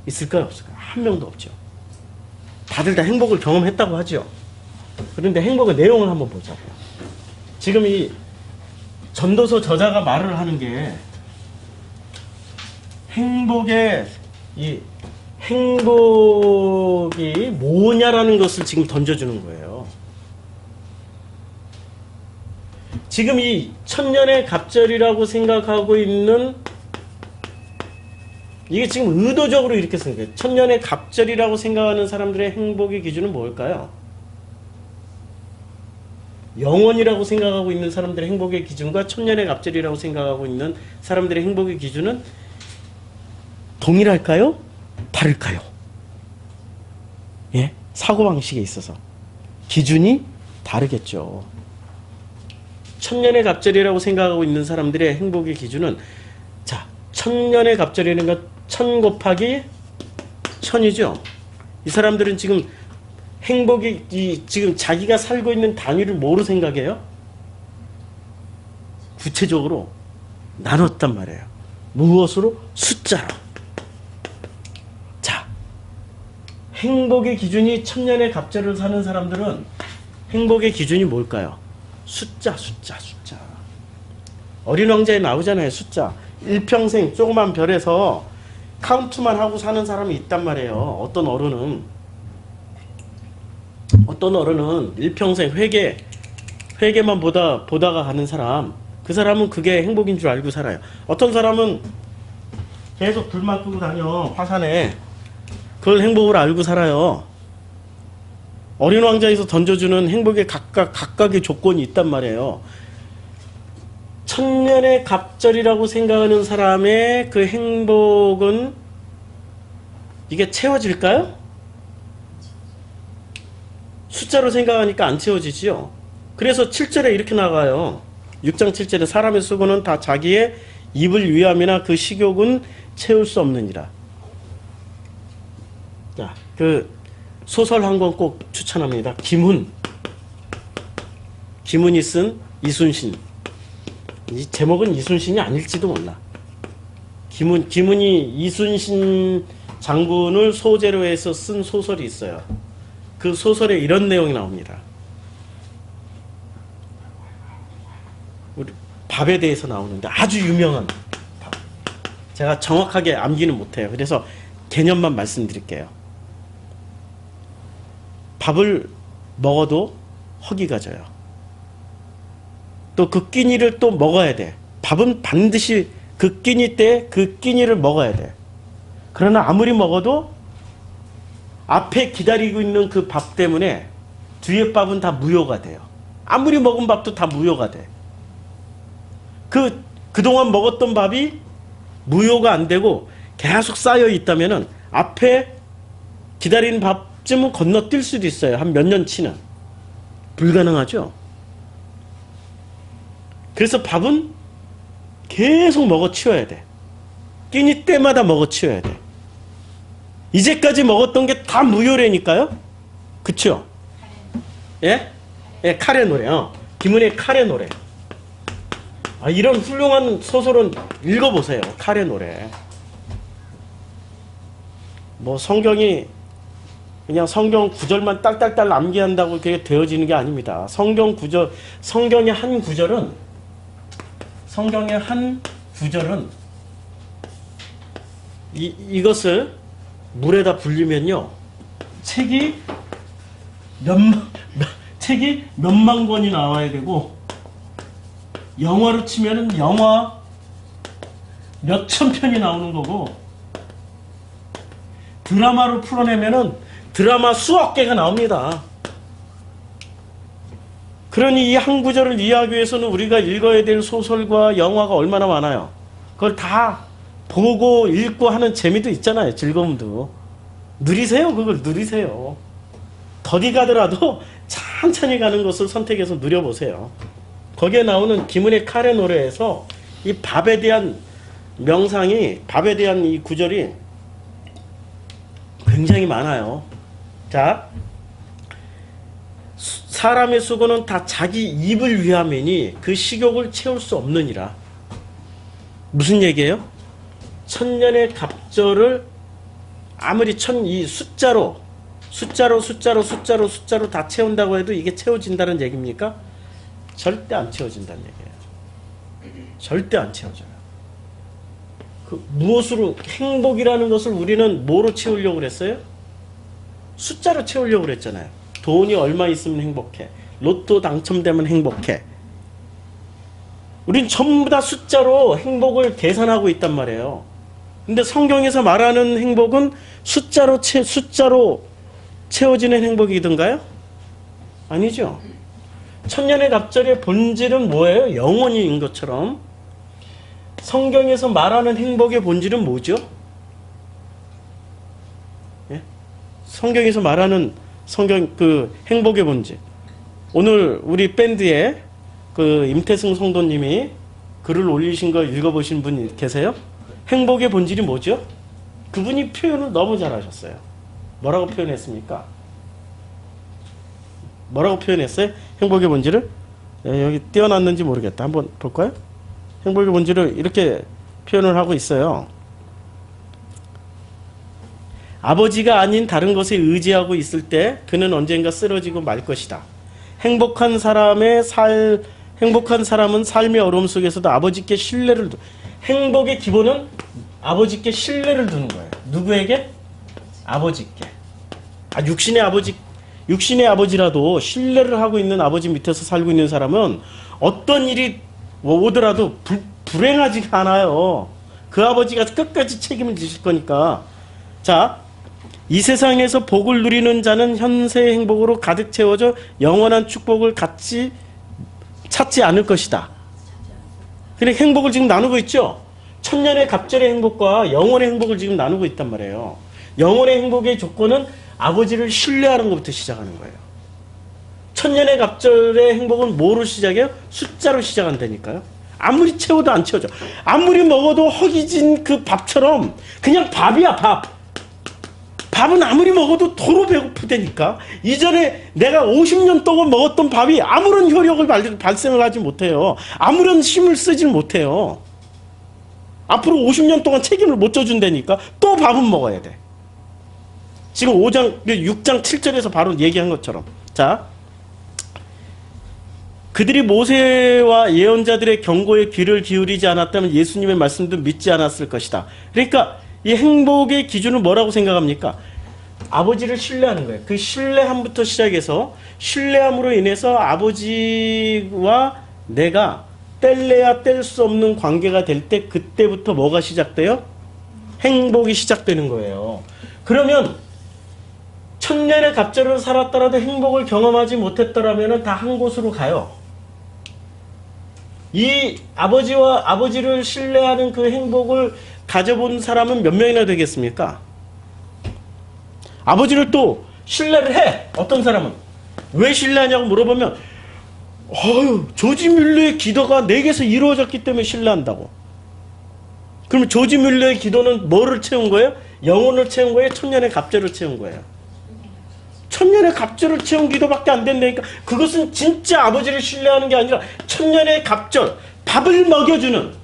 A: 있을까요? 없을까요? 한 명도 없죠. 다들 다 행복을 경험했다고 하죠. 그런데 행복의 내용을 한번 보자고요. 지금 이 전도서 저자가 말을 하는 게 행복이 뭐냐라는 것을 지금 던져주는 거예요. 지금 이 천년의 갑절이라고 생각하고 있는 이게 지금 의도적으로 이렇게 생각해요. 천년의 갑절이라고 생각하는 사람들의 행복의 기준은 뭘까요? 영원이라고 생각하고 있는 사람들의 행복의 기준과 천년의 갑절이라고 생각하고 있는 사람들의 행복의 기준은 동일할까요? 다를까요? 예? 사고방식에 있어서 기준이 다르겠죠. 천년의 갑절이라고 생각하고 있는 사람들의 행복의 기준은, 자, 천년의 갑절이라는 건 1000 곱하기 1000이죠. 이 사람들은 지금 행복이 지금 자기가 살고 있는 단위를 뭐로 생각해요? 구체적으로 나눴단 말이에요. 무엇으로? 숫자로. 자, 행복의 기준이 천년의 갑절을 사는 사람들은 행복의 기준이 뭘까요? 숫자. 어린 왕자에 나오잖아요. 숫자. 일평생 조그만 별에서 카운트만 하고 사는 사람이 있단 말이에요. 어떤 어른은 일평생 회계만 보다가 가는 사람, 그 사람은 그게 행복인 줄 알고 살아요. 어떤 사람은 계속 불만 끄고 다녀, 화산에. 그걸 행복으로 알고 살아요. 어린 왕자에서 던져주는 행복의 각각의 조건이 있단 말이에요. 천년의 갑절이라고 생각하는 사람의 그 행복은 이게 채워질까요? 숫자로 생각하니까 안 채워지지요. 그래서 7절에 이렇게 나가요. 6장 7절에 사람의 수고는 다 자기의 입을 위함이나 그 식욕은 채울 수 없느니라. 자, 그 소설 한 권 꼭 추천합니다. 김훈이 쓴 이순신. 이 제목은 이순신이 아닐지도 몰라. 김훈이 이순신 장군을 소재로 해서 쓴 소설이 있어요. 그 소설에 이런 내용이 나옵니다. 우리 밥에 대해서 나오는데 아주 유명한 밥. 제가 정확하게 암기는 못해요. 그래서 개념만 말씀드릴게요. 밥을 먹어도 허기가 져요. 또 그 끼니를 또 먹어야 돼. 밥은 반드시 그 끼니 때 그 끼니를 먹어야 돼. 그러나 아무리 먹어도 앞에 기다리고 있는 그 밥 때문에 뒤에 밥은 다 무효가 돼요. 아무리 먹은 밥도 다 무효가 돼. 그동안 먹었던 밥이 무효가 안 되고 계속 쌓여 있다면은 앞에 기다리는 밥쯤은 건너뛸 수도 있어요. 한 몇 년치는. 불가능하죠. 그래서 밥은 계속 먹어치워야 돼. 끼니 때마다 먹어치워야 돼. 이제까지 먹었던 게 다 무효라니까요. 그쵸? 예? 예, 칼의 노래. 김은혜의 칼의 노래. 아, 이런 훌륭한 소설은 읽어보세요. 칼의 노래. 뭐 성경이 그냥 성경 구절만 딸딸딸 암기한다고 그게 되어지는 게 아닙니다. 성경의 한 구절은 이것을 물에다 불리면요, 책이 몇만 권이 나와야 되고, 영화로 치면은 영화 몇천 편이 나오는 거고, 드라마로 풀어내면은 드라마 수억 개가 나옵니다. 그러니 이 한 구절을 이해하기 위해서는 우리가 읽어야 될 소설과 영화가 얼마나 많아요. 그걸 다 보고 읽고 하는 재미도 있잖아요. 즐거움도. 누리세요. 그걸 누리세요. 더디 가더라도 천천히 가는 것을 선택해서 누려보세요. 거기에 나오는 김은혜 칼의 노래에서 이 밥에 대한 명상이, 밥에 대한 이 구절이 굉장히 많아요. 자, 사람의 수고는 다 자기 입을 위함이니 그 식욕을 채울 수 없느니라. 무슨 얘기예요? 천년의 갑절을 아무리 이 숫자로 다 채운다고 해도 이게 채워진다는 얘기입니까? 절대 안 채워진다는 얘기예요. 절대 안 채워져요. 무엇으로, 행복이라는 것을 우리는 뭐로 채우려고 그랬어요? 숫자로 채우려고 그랬잖아요. 돈이 얼마 있으면 행복해. 로또 당첨되면 행복해. 우린 전부 다 숫자로 행복을 계산하고 있단 말이에요. 근데 성경에서 말하는 행복은 숫자로 채워지는 행복이던가요? 아니죠. 천년의 갑절의 본질은 뭐예요? 영원인 것처럼. 성경에서 말하는 행복의 본질은 뭐죠? 예? 성경에서 말하는 행복의 본질. 오늘 우리 밴드에 그 임태승 성도님이 글을 올리신 거 읽어보신 분 계세요? 행복의 본질이 뭐죠? 그분이 표현을 너무 잘하셨어요. 뭐라고 표현했습니까? 뭐라고 표현했어요? 행복의 본질을? 여기 띄워놨는지 모르겠다. 한번 볼까요? 행복의 본질을 이렇게 표현을 하고 있어요. 아버지가 아닌 다른 것에 의지하고 있을 때 그는 언젠가 쓰러지고 말 것이다. 행복한 사람은 삶의 어려움 속에서도 아버지께 신뢰를 행복의 기본은 아버지께 신뢰를 두는 거예요. 누구에게? 아버지께. 육신의 아버지라도 신뢰를 하고 있는 아버지 밑에서 살고 있는 사람은 어떤 일이 오더라도 불행하지가 않아요. 그 아버지가 끝까지 책임을 지실 거니까. 자, 이 세상에서 복을 누리는 자는 현세의 행복으로 가득 채워져 영원한 축복을 찾지 않을 것이다. 그래, 행복을 지금 나누고 있죠? 천년의 갑절의 행복과 영원의 행복을 지금 나누고 있단 말이에요. 영원의 행복의 조건은 아버지를 신뢰하는 것부터 시작하는 거예요. 천년의 갑절의 행복은 뭐로 시작해요? 숫자로 시작한다니까요. 아무리 채워도 안 채워져. 아무리 먹어도 허기진 그 밥처럼 그냥 밥이야, 밥. 밥은 아무리 먹어도 도로 배고프다니까. 이전에 내가 50년 동안 먹었던 밥이 아무런 효력을 발생을 하지 못해요. 아무런 힘을 쓰질 못해요. 앞으로 50년 동안 책임을 못 져준다니까. 또 밥은 먹어야 돼. 지금 6장 7절에서 바로 얘기한 것처럼. 자, 그들이 모세와 예언자들의 경고에 귀를 기울이지 않았다면 예수님의 말씀도 믿지 않았을 것이다. 그러니까 이 행복의 기준은 뭐라고 생각합니까? 아버지를 신뢰하는 거예요. 그 신뢰함부터 시작해서 신뢰함으로 인해서 아버지와 내가 뗄래야 뗄 수 없는 관계가 될 때 그때부터 뭐가 시작돼요? 행복이 시작되는 거예요. 그러면 천년의 갑절을 살았더라도 행복을 경험하지 못했더라면 다 한 곳으로 가요. 이 아버지를 신뢰하는 그 행복을 가져본 사람은 몇 명이나 되겠습니까? 아버지를 또 신뢰를 해. 어떤 사람은 왜 신뢰하냐고 물어보면 조지 뮬러의 기도가 내게서 이루어졌기 때문에 신뢰한다고. 그러면 조지 뮬러의 기도는 뭐를 채운 거예요? 영혼을 채운 거예요? 천년의 갑절을 채운 거예요? 천년의 갑절을 채운 기도밖에 안 된다니까. 그것은 진짜 아버지를 신뢰하는 게 아니라 천년의 갑절, 밥을 먹여주는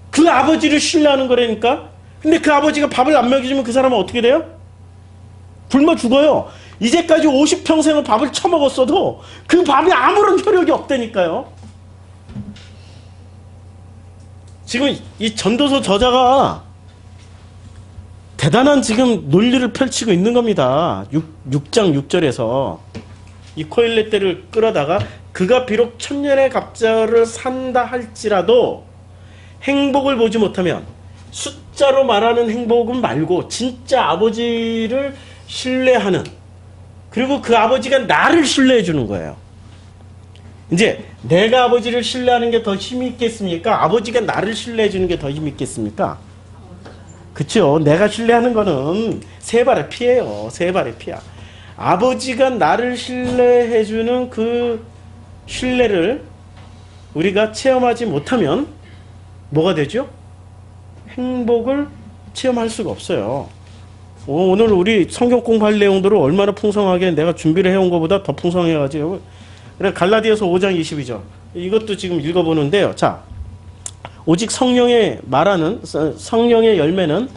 A: 그 아버지를 신뢰하는 거라니까. 근데 그 아버지가 밥을 안 먹여주면 그 사람은 어떻게 돼요? 굶어 죽어요. 이제까지 50평생을 밥을 처먹었어도 그 밥이 아무런 효력이 없다니까요. 지금 이 전도서 저자가 대단한 지금 논리를 펼치고 있는 겁니다. 6장 6절에서 이 코엘렛대를 끌어다가 그가 비록 천년의 갑절을 산다 할지라도 행복을 보지 못하면 숫자로 말하는 행복은 말고 진짜 아버지를 신뢰하는, 그리고 그 아버지가 나를 신뢰해 주는 거예요. 이제 내가 아버지를 신뢰하는 게 더 힘이 있겠습니까? 아버지가 나를 신뢰해 주는 게 더 힘이 있겠습니까? 그쵸? 내가 신뢰하는 거는 세 발의 피예요. 세 발의 피야. 아버지가 나를 신뢰해 주는 그 신뢰를 우리가 체험하지 못하면 뭐가 되죠? 행복을 체험할 수가 없어요. 오늘 우리 성경 공부할 내용들을 얼마나 풍성하게 내가 준비를 해온 것보다 더 풍성해가지고. 그래, 갈라디아서 5장 22절. 이것도 지금 읽어보는데요. 자, 오직 성령의 열매는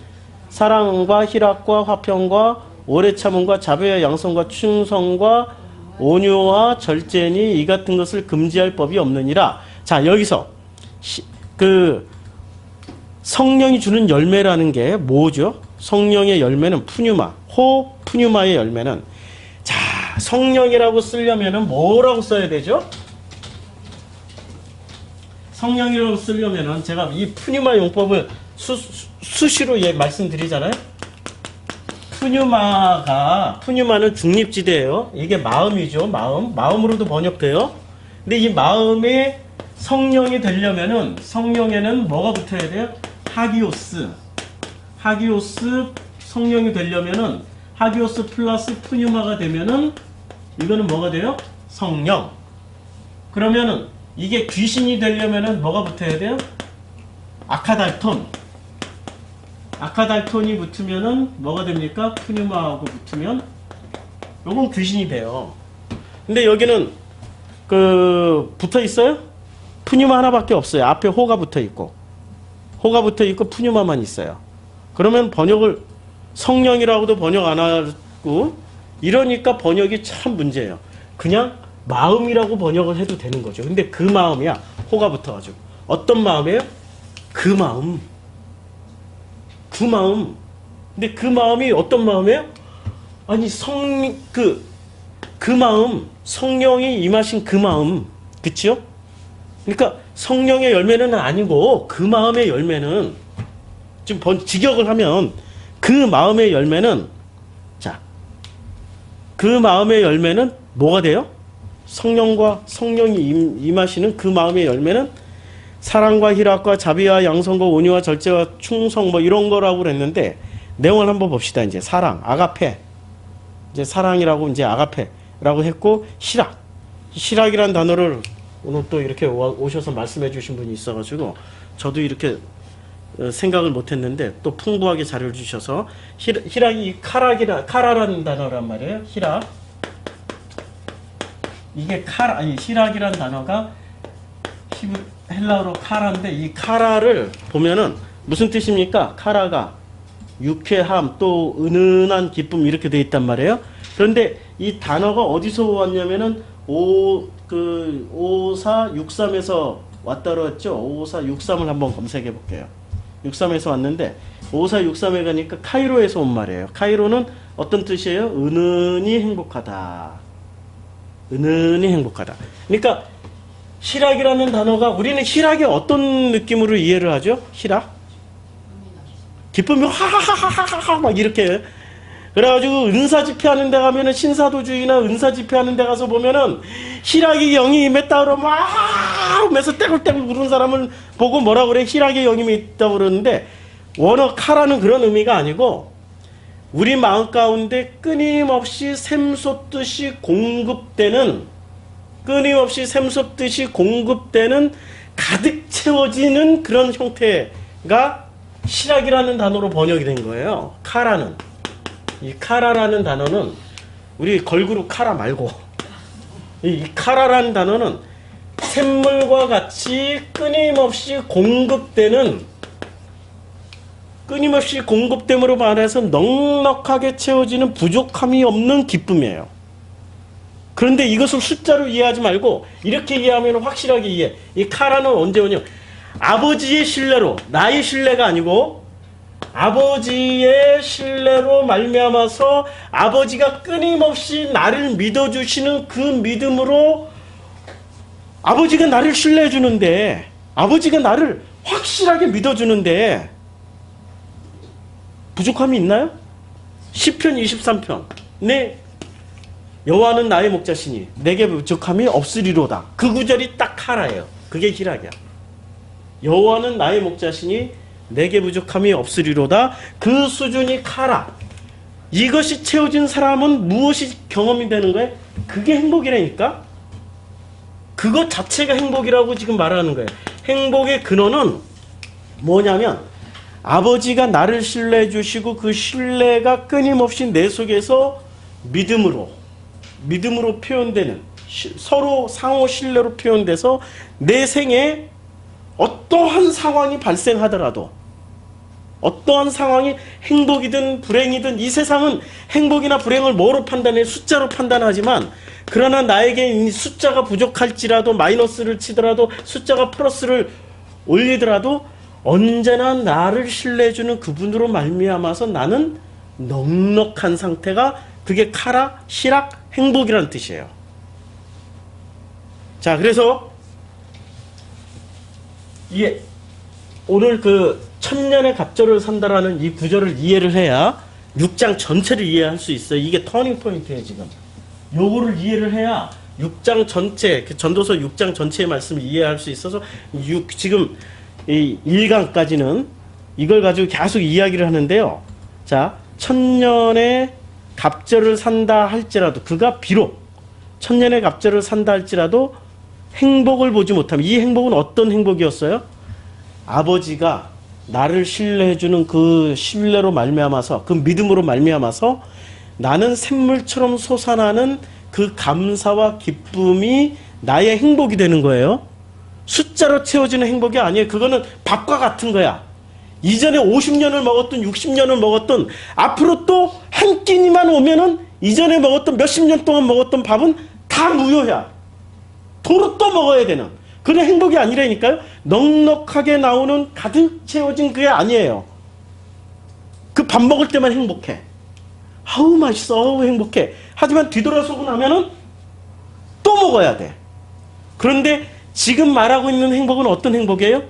A: 사랑과 희락과 화평과 오래 참음과 자비와 양성과 충성과 온유와 절제니 이 같은 것을 금지할 법이 없느니라. 자, 여기서 그 성령이 주는 열매라는 게 뭐죠? 성령의 열매는 푸뉴마의 열매는, 자, 성령이라고 쓰려면은 뭐라고 써야 되죠? 성령이라고 쓰려면은 제가 이 푸뉴마 용법을 수시로 말씀드리잖아요. 푸뉴마는 중립지대예요. 이게 마음이죠. 마음으로도 번역돼요. 근데 이 마음이 성령이 되려면은 성령에는 뭐가 붙어야 돼요? 하기오스 성령이 되려면은 하기오스 플러스 푸뉴마가 되면은 이거는 뭐가 돼요? 성령. 그러면은 이게 귀신이 되려면은 뭐가 붙어야 돼요? 아카달톤. 아카달톤이 붙으면은 뭐가 됩니까? 푸뉴마하고 붙으면 요건 귀신이 돼요. 근데 여기는 그 붙어 있어요? 푸뉴마 하나밖에 없어요. 앞에 호가 붙어 있고 푸뉴마만 있어요. 그러면 번역을 성령이라고도 번역 안 하고 이러니까 번역이 참 문제예요. 그냥 마음이라고 번역을 해도 되는 거죠. 근데 그 마음이야. 호가 붙어가지고. 어떤 마음이에요? 그 마음. 그 마음. 근데 그 마음이 어떤 마음이에요? 아니 그 마음. 성령이 임하신 그 마음. 그치요? 그러니까 성령의 열매는 아니고 그 마음의 열매는 지금 직역을 하면 그 마음의 열매는 자, 그 마음의 열매는 뭐가 돼요? 성령이 임하시는 그 마음의 열매는 사랑과 희락과 자비와 양성과 온유와 절제와 충성 뭐 이런 거라고 그랬는데 내용을 한번 봅시다. 이제 사랑, 아가페. 이제 사랑이라고 이제 아가페라고 했고 희락이란 단어를 오늘 또 이렇게 오셔서 말씀해 주신 분이 있어가지고 저도 이렇게 생각을 못했는데 또 풍부하게 자료를 주셔서 희락이 카라라는 단어란 말이에요. 희락. 이게 희락이란 단어가 헬라어로 카라인데 이 카라를 보면은 무슨 뜻입니까? 카라가 유쾌함 또 은은한 기쁨 이렇게 돼 있단 말이에요. 그런데 이 단어가 어디서 왔냐면은 5463에서 왔다고 했죠. 5463을 한번 검색해 볼게요. 63에서 왔는데 5463에 가니까 카이로에서 온 말이에요. 카이로는 어떤 뜻이에요? 은은히 행복하다. 은은히 행복하다. 그러니까 희락이라는 단어가 우리는 희락이 어떤 느낌으로 이해를 하죠? 희락? 기쁨이 하하하하하하 막 이렇게 그래가지고 은사 집회하는 데 가면은 신사도주의나 은사 집회하는 데 가서 보면은 희락의 영이 임했다 그러면 하면서 떼굴떼굴 구른 사람을 보고 뭐라 그래? 희락의 영이 있다 그러는데 원어 카라는 그런 의미가 아니고 우리 마음 가운데 끊임없이 샘솟듯이 공급되는 가득 채워지는 그런 형태가 희락이라는 단어로 번역이 된 거예요. 카라는. 이 카라라는 단어는 우리 걸그룹 카라 말고 이 카라라는 단어는 샘물과 같이 끊임없이 공급됨으로 말해서 넉넉하게 채워지는 부족함이 없는 기쁨이에요. 그런데 이것을 숫자로 이해하지 말고 이렇게 이해하면 확실하게 이해. 이 카라는 언제 오냐? 아버지의 신뢰로, 나의 신뢰가 아니고 아버지의 신뢰로 말미암아서 아버지가 끊임없이 나를 믿어주시는 그 믿음으로 아버지가 나를 신뢰해 주는데 아버지가 나를 확실하게 믿어주는데 부족함이 있나요? 시편 23편 내 여호와는 나의 목자시니 내게 부족함이 없으리로다. 그 구절이 딱 카라예요. 그게 희락이야. 여호와는 나의 목자시니 내게 부족함이 없으리로다. 그 수준이 카라. 이것이 채워진 사람은 무엇이 경험이 되는 거예요? 그게 행복이라니까. 그것 자체가 행복이라고 지금 말하는 거예요. 행복의 근원은 뭐냐면 아버지가 나를 신뢰해 주시고 그 신뢰가 끊임없이 내 속에서 믿음으로 표현되는 서로 상호 신뢰로 표현돼서 내 생에 어떠한 상황이 발생하더라도 어떠한 상황이 행복이든 불행이든 이 세상은 행복이나 불행을 뭐로 판단해? 숫자로 판단하지만 그러나 나에게 이 숫자가 부족할지라도 마이너스를 치더라도 숫자가 플러스를 올리더라도 언제나 나를 신뢰해주는 그분으로 말미암아서 나는 넉넉한 상태가 그게 카라, 희락, 행복이라는 뜻이에요. 자, 그래서 이게 오늘 그 천년의 갑절을 산다라는 이 구절을 이해를 해야 6장 전체를 이해할 수 있어요. 이게 터닝 포인트예요, 지금. 요거를 이해를 해야 6장 전체, 전도서 6장 전체의 말씀을 이해할 수 있어서 지금 이 1강까지는 이걸 가지고 계속 이야기를 하는데요. 자, 천년의 갑절을 산다 할지라도 그가 비록 천년의 갑절을 산다 할지라도 행복을 보지 못하면, 이 행복은 어떤 행복이었어요? 아버지가 나를 신뢰해주는 그 신뢰로 말미암아서, 그 믿음으로 말미암아서 나는 샘물처럼 솟아나는 그 감사와 기쁨이 나의 행복이 되는 거예요. 숫자로 채워지는 행복이 아니에요. 그거는 밥과 같은 거야. 이전에 50년을 먹었던 60년을 먹었던, 앞으로 또 한 끼니만 오면은 이전에 먹었던 몇십 년 동안 먹었던 밥은 다 무효야. 도로 또 먹어야 되는 그런 행복이 아니라니까요. 넉넉하게 나오는 가득 채워진 그게 아니에요. 그 밥 먹을 때만 행복해. 아우 맛있어, 아우 행복해. 하지만 뒤돌아서고 나면은 또 먹어야 돼. 그런데 지금 말하고 있는 행복은 어떤 행복이에요?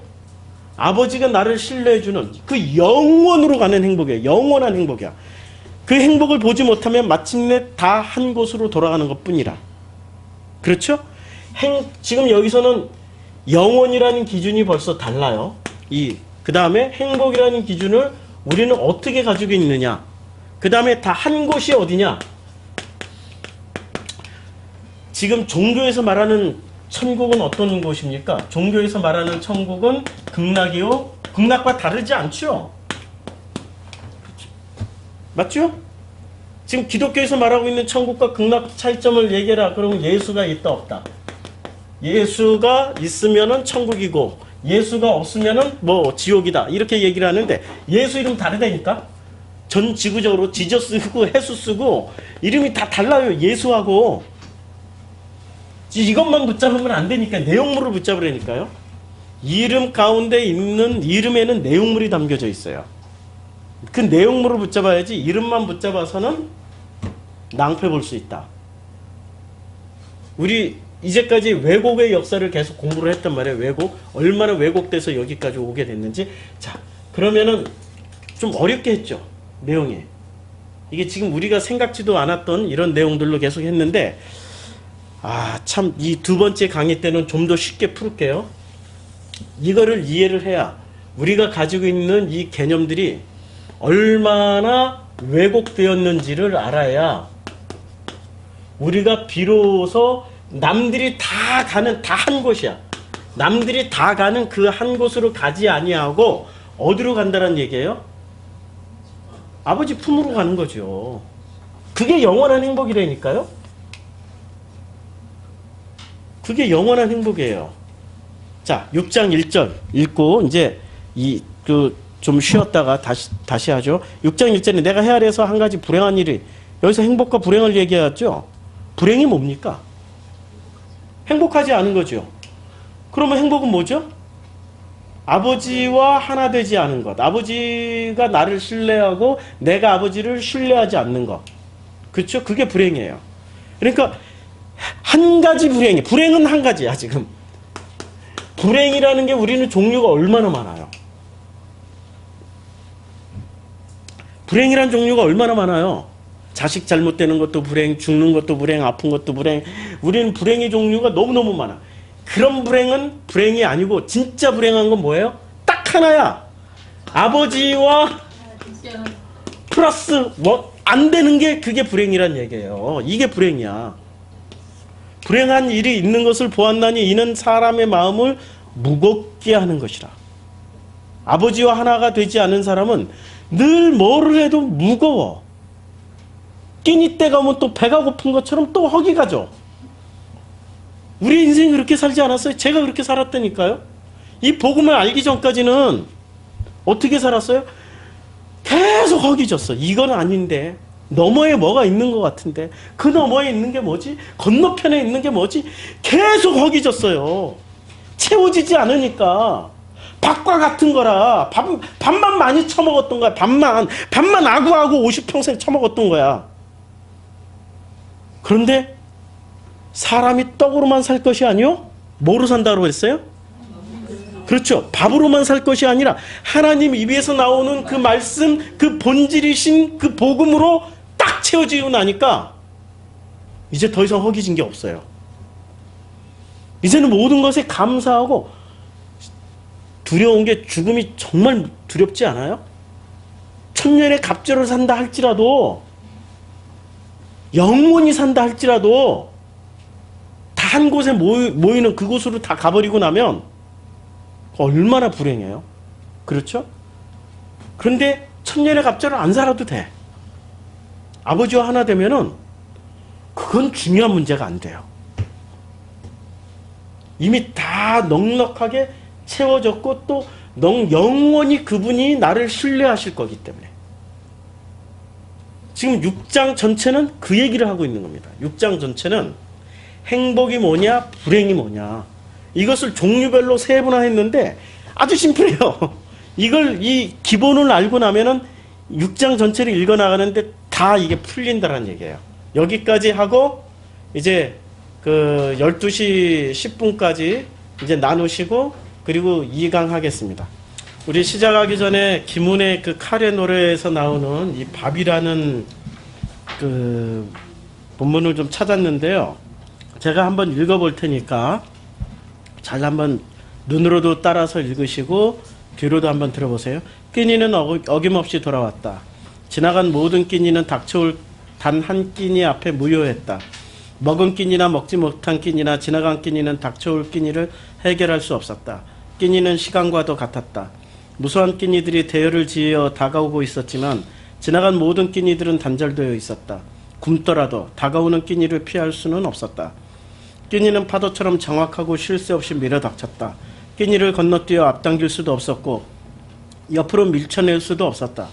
A: 아버지가 나를 신뢰해주는 그 영원으로 가는 행복이에요. 영원한 행복이야. 그 행복을 보지 못하면 마침내 다 한 곳으로 돌아가는 것뿐이라. 그렇죠? 지금 여기서는 영원이라는 기준이 벌써 달라요. 그 다음에 행복이라는 기준을 우리는 어떻게 가지고 있느냐. 그 다음에 다 한 곳이 어디냐. 지금 종교에서 말하는 천국은 어떤 곳입니까? 종교에서 말하는 천국은 극락이요. 극락과 다르지 않죠? 맞죠? 지금 기독교에서 말하고 있는 천국과 극락 차이점을 얘기해라. 그러면 예수가 있다 없다. 예수가 있으면은 천국이고 예수가 없으면은 뭐 지옥이다. 이렇게 얘기를 하는데 예수 이름 다르다니까? 전 지구적으로 지저 쓰고 해수 쓰고 이름이 다 달라요. 예수하고. 이것만 붙잡으면 안 되니까 내용물을 붙잡으라니까요. 이름 가운데 있는 이름에는 내용물이 담겨져 있어요. 그 내용물을 붙잡아야지 이름만 붙잡아서는 낭패 볼 수 있다. 우리 이제까지 왜곡의 역사를 계속 공부를 했단 말이에요. 왜곡. 얼마나 왜곡돼서 여기까지 오게 됐는지. 자, 그러면은 좀 어렵게 했죠. 내용이. 이게 지금 우리가 생각지도 않았던 이런 내용들로 계속 했는데, 참 이 두 번째 강의 때는 좀 더 쉽게 풀게요. 이거를 이해를 해야 우리가 가지고 있는 이 개념들이 얼마나 왜곡되었는지를 알아야 우리가 비로소 남들이 다 가는, 다 한 곳이야. 남들이 다 가는 그 한 곳으로 가지 아니하고 어디로 간다는 얘기예요? 아버지 품으로 가는 거죠. 그게 영원한 행복이라니까요. 그게 영원한 행복이에요. 자, 6장 1절 읽고 이제 좀 쉬었다가 다시 하죠. 6장 1절에 내가 헤아려서 한 가지 불행한 일이, 여기서 행복과 불행을 얘기하죠. 불행이 뭡니까? 행복하지 않은 거죠. 그러면 행복은 뭐죠? 아버지와 하나 되지 않은 것. 아버지가 나를 신뢰하고 내가 아버지를 신뢰하지 않는 것. 그렇죠? 그게 불행이에요. 그러니까 한 가지 불행은 한 가지야 지금. 불행이라는 게 우리는 종류가 얼마나 많아요. 불행이란 종류가 얼마나 많아요. 자식 잘못되는 것도 불행, 죽는 것도 불행, 아픈 것도 불행. 우리는 불행의 종류가 너무너무 많아. 그런 불행은 불행이 아니고 진짜 불행한 건 뭐예요? 딱 하나야. 아버지와 플러스 안 되는 게 그게 불행이란 얘기예요. 이게 불행이야. 불행한 일이 있는 것을 보았나니 이는 사람의 마음을 무겁게 하는 것이라. 아버지와 하나가 되지 않은 사람은 늘 뭐를 해도 무거워. 끼니 때 가면 또 배가 고픈 것처럼 또 허기 가죠. 우리 인생이 그렇게 살지 않았어요? 제가 그렇게 살았다니까요. 이 복음을 알기 전까지는 어떻게 살았어요? 계속 허기졌어. 이건 아닌데 너머에 뭐가 있는 것 같은데 그 너머에 있는 게 뭐지? 건너편에 있는 게 뭐지? 계속 허기졌어요. 채워지지 않으니까. 밥과 같은 거라. 밥만 많이 처먹었던 거야. 밥만 아구아구 50평생 처먹었던 거야. 그런데 사람이 떡으로만 살 것이 아니요? 뭐로 산다고 했어요? 그렇죠. 밥으로만 살 것이 아니라 하나님 입에서 나오는 그 말씀, 그 본질이신 그 복음으로 딱 채워지고 나니까 이제 더 이상 허기진 게 없어요. 이제는 모든 것에 감사하고, 두려운 게 죽음이 정말 두렵지 않아요? 천년의 갑절을 산다 할지라도, 영원히 산다 할지라도 한 곳에 모이는 그곳으로 다 가버리고 나면 얼마나 불행해요. 그렇죠? 그런데 천년의 갑절을 안 살아도 돼. 아버지와 하나 되면은 그건 중요한 문제가 안 돼요. 이미 다 넉넉하게 채워졌고 또 영원히 그분이 나를 신뢰하실 거기 때문에. 지금 6장 전체는 그 얘기를 하고 있는 겁니다. 6장 전체는 행복이 뭐냐, 불행이 뭐냐. 이것을 종류별로 세분화했는데 아주 심플해요. 이 기본을 알고 나면은 6장 전체를 읽어나가는데 다 이게 풀린다는 얘기예요. 여기까지 하고 이제 그 12시 10분까지 이제 나누시고 그리고 2강 하겠습니다. 우리 시작하기 전에 김훈의 그 카레 노래에서 나오는 이 밥이라는 그 본문을 좀 찾았는데요. 제가 한번 읽어볼 테니까 잘 한번 눈으로도 따라서 읽으시고 귀로도 한번 들어보세요. 끼니는 어김없이 돌아왔다. 지나간 모든 끼니는 닥쳐올 단 한 끼니 앞에 무효했다. 먹은 끼니나 먹지 못한 끼니나 지나간 끼니는 닥쳐올 끼니를 해결할 수 없었다. 끼니는 시간과도 같았다. 무수한 끼니들이 대열을 지어 다가오고 있었지만 지나간 모든 끼니들은 단절되어 있었다. 굶더라도 다가오는 끼니를 피할 수는 없었다. 끼니는 파도처럼 정확하고 쉴 새 없이 밀어닥쳤다. 끼니를 건너뛰어 앞당길 수도 없었고 옆으로 밀쳐낼 수도 없었다.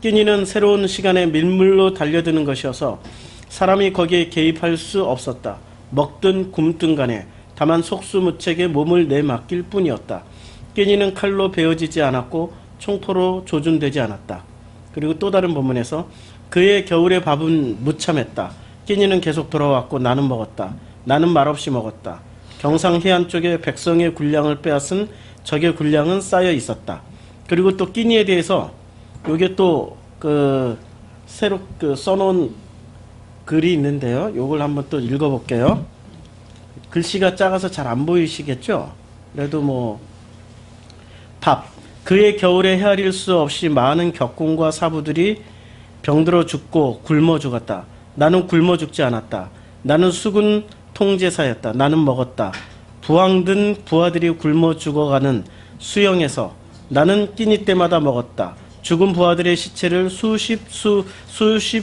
A: 끼니는 새로운 시간에 밀물로 달려드는 것이어서 사람이 거기에 개입할 수 없었다. 먹든 굶든 간에 다만 속수무책에 몸을 내맡길 뿐이었다. 끼니는 칼로 베어지지 않았고 총포로 조준되지 않았다. 그리고 또 다른 본문에서 그의 겨울의 밥은 무참했다. 끼니는 계속 돌아왔고 나는 먹었다. 나는 말없이 먹었다. 경상 해안 쪽에 백성의 군량을 빼앗은 적의 군량은 쌓여 있었다. 그리고 또 끼니에 대해서 요게 또 새로 써놓은 글이 있는데요. 요걸 한번 또 읽어볼게요. 글씨가 작아서 잘 안 보이시겠죠? 그래도 밥. 그의 겨울에 헤아릴 수 없이 많은 격군과 사부들이 병들어 죽고 굶어 죽었다. 나는 굶어 죽지 않았다. 나는 수군 통제사였다. 나는 먹었다. 부황든 부하들이 굶어 죽어가는 수영에서 나는 끼니 때마다 먹었다. 죽은 부하들의 시체를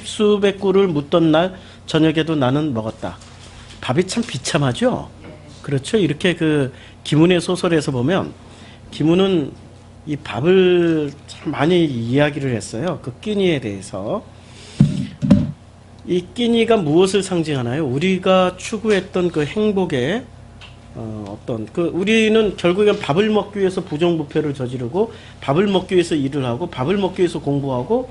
A: 수백 구를 묻던 날 저녁에도 나는 먹었다. 밥이 참 비참하죠? 그렇죠? 이렇게 김훈의 소설에서 보면 김훈은 이 밥을 참 많이 이야기를 했어요. 그 끼니에 대해서. 이 끼니가 무엇을 상징하나요? 우리가 추구했던 그 행복의 우리는 결국엔 밥을 먹기 위해서 부정부패를 저지르고 밥을 먹기 위해서 일을 하고 밥을 먹기 위해서 공부하고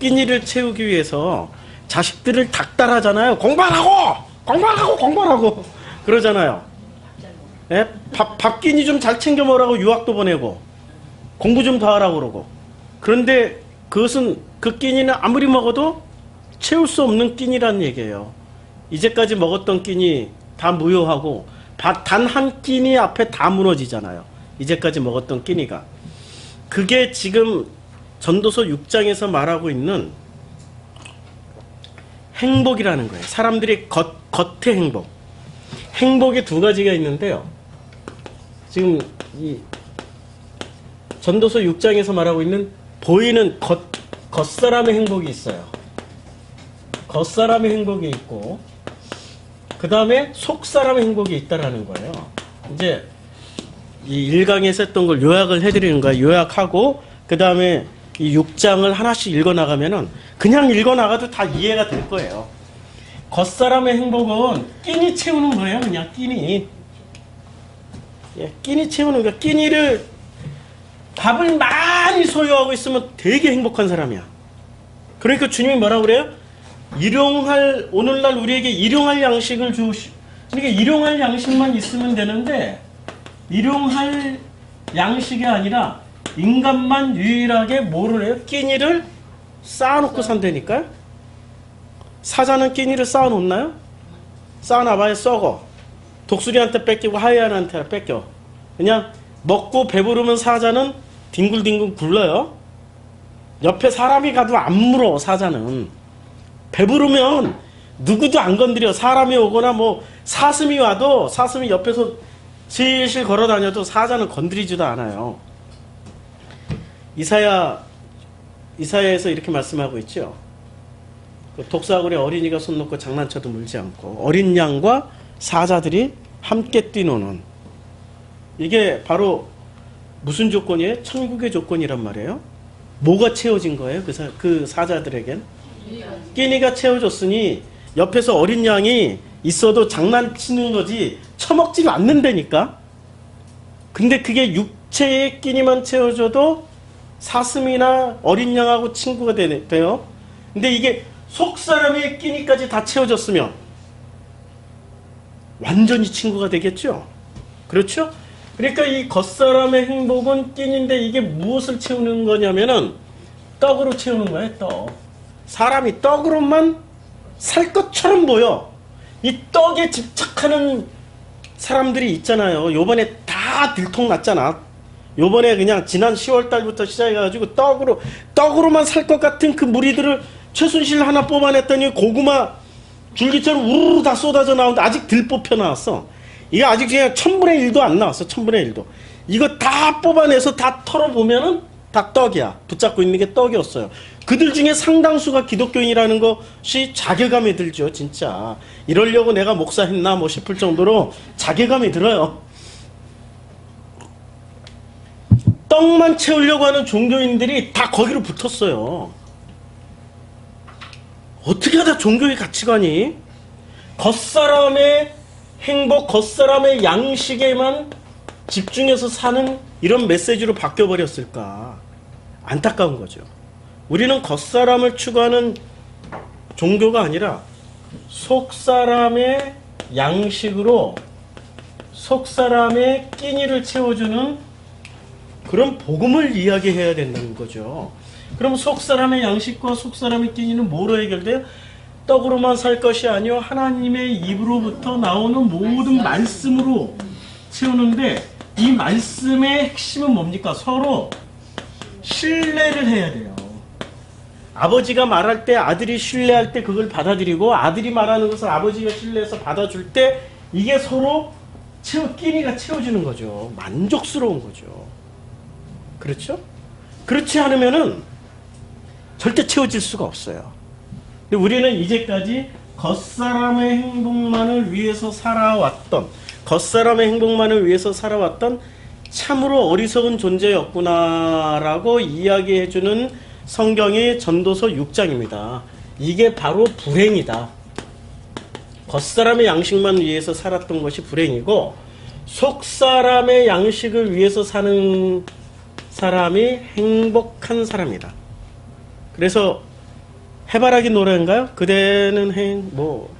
A: 끼니를 채우기 위해서 자식들을 닥달하잖아요. 공부하라고 그러잖아요. 예? 밥 끼니 좀 잘 챙겨 먹으라고 유학도 보내고 공부 좀 더 하라고 그러고. 그런데 그것은 그 끼니는 아무리 먹어도 채울 수 없는 끼니라는 얘기예요. 이제까지 먹었던 끼니 다 무효하고 단 한 끼니 앞에 다 무너지잖아요. 이제까지 먹었던 끼니가. 그게 지금 전도서 6장에서 말하고 있는 행복이라는 거예요. 사람들이 겉의 행복. 행복이 두 가지가 있는데요. 지금 이 전도서 6장에서 말하고 있는 보이는 겉사람의 행복이 있어요. 겉사람의 행복이 있고 그 다음에 속사람의 행복이 있다라는 거예요. 이제 이 1강에서 했던 걸 요약을 해드리는 거예요. 요약하고 그 다음에 이 6장을 하나씩 읽어나가면은 그냥 읽어나가도 다 이해가 될 거예요. 겉사람의 행복은 끼니 채우는 거예요. 그냥 끼니. 예, 끼니 채우는 거야. 끼니를 밥을 많이 소유하고 있으면 되게 행복한 사람이야. 그러니까 주님이 뭐라고 그래요? 오늘날 우리에게 일용할 양식을 그러니까 일용할 양식만 있으면 되는데 일용할 양식이 아니라 인간만 유일하게 뭐를 해요? 끼니를 쌓아놓고 산다니까요? 사자는 끼니를 쌓아놓나요? 쌓아놔봐야 썩어. 독수리한테 뺏기고 하이에나한테 뺏겨. 그냥 먹고 배부르면 사자는 뒹굴뒹굴 굴러요. 옆에 사람이 가도 안 물어. 사자는 배부르면 누구도 안 건드려. 사람이 오거나 뭐 사슴이 와도 사슴이 옆에서 실실 걸어 다녀도 사자는 건드리지도 않아요. 이사야에서 이렇게 말씀하고 있죠. 그 독사굴에 어린이가 손 놓고 장난쳐도 물지 않고 어린 양과 사자들이 함께 뛰노는, 이게 바로 무슨 조건이에요? 천국의 조건이란 말이에요. 뭐가 채워진 거예요? 그 사자들에겐 끼니가 채워졌으니 옆에서 어린 양이 있어도 장난치는 거지 처먹지가 않는다니까. 근데 그게 육체의 끼니만 채워줘도 사슴이나 어린 양하고 친구가 돼요. 근데 이게 속사람의 끼니까지 다 채워졌으면 완전히 친구가 되겠죠. 그렇죠? 그러니까 이 겉사람의 행복은 끼니인데 이게 무엇을 채우는 거냐면은 떡으로 채우는 거예요. 떡. 사람이 떡으로만 살 것처럼 보여. 이 떡에 집착하는 사람들이 있잖아요. 요번에 다 들통났잖아. 요번에 그냥 지난 10월 달부터 시작해가지고 떡으로만 살 것 같은 그 무리들을 최순실 하나 뽑아냈더니 고구마 줄기처럼 우르르 다 쏟아져 나오는데 아직 덜 뽑혀 나왔어. 이거 아직 그냥 1000분의 1도 안 나왔어. 1000분의 1도. 이거 다 뽑아내서 다 털어보면은 다 떡이야. 붙잡고 있는 게 떡이었어요. 그들 중에 상당수가 기독교인이라는 것이 자괴감이 들죠. 진짜. 이러려고 내가 목사했나 뭐 싶을 정도로 자괴감이 들어요. 떡만 채우려고 하는 종교인들이 다 거기로 붙었어요. 어떻게 하다 종교의 가치관이 겉사람의 행복, 겉사람의 양식에만 집중해서 사는 이런 메시지로 바뀌어버렸을까. 안타까운 거죠. 우리는 겉사람을 추구하는 종교가 아니라 속사람의 양식으로 속사람의 끼니를 채워주는 그런 복음을 이야기해야 된다는 거죠. 그럼 속사람의 양식과 속사람의 끼니는 뭐로 해결돼요? 떡으로만 살 것이 아니요 하나님의 입으로부터 나오는 모든 말씀으로 채우는데, 이 말씀의 핵심은 뭡니까? 서로 신뢰를 해야 돼요. 아버지가 말할 때 아들이 신뢰할 때 그걸 받아들이고, 아들이 말하는 것을 아버지가 신뢰해서 받아줄 때 이게 서로 끼니가 채워지는 거죠. 만족스러운 거죠. 그렇죠? 그렇지 않으면은 절대 채워질 수가 없어요. 근데 우리는 이제까지 겉사람의 행복만을 위해서 살아왔던, 겉사람의 행복만을 위해서 살아왔던 참으로 어리석은 존재였구나라고 이야기해주는 성경의 전도서 6장입니다. 이게 바로 불행이다. 겉사람의 양식만 위해서 살았던 것이 불행이고, 속사람의 양식을 위해서 사는 사람이 행복한 사람이다. 그래서 해바라기 노래인가요? 그대는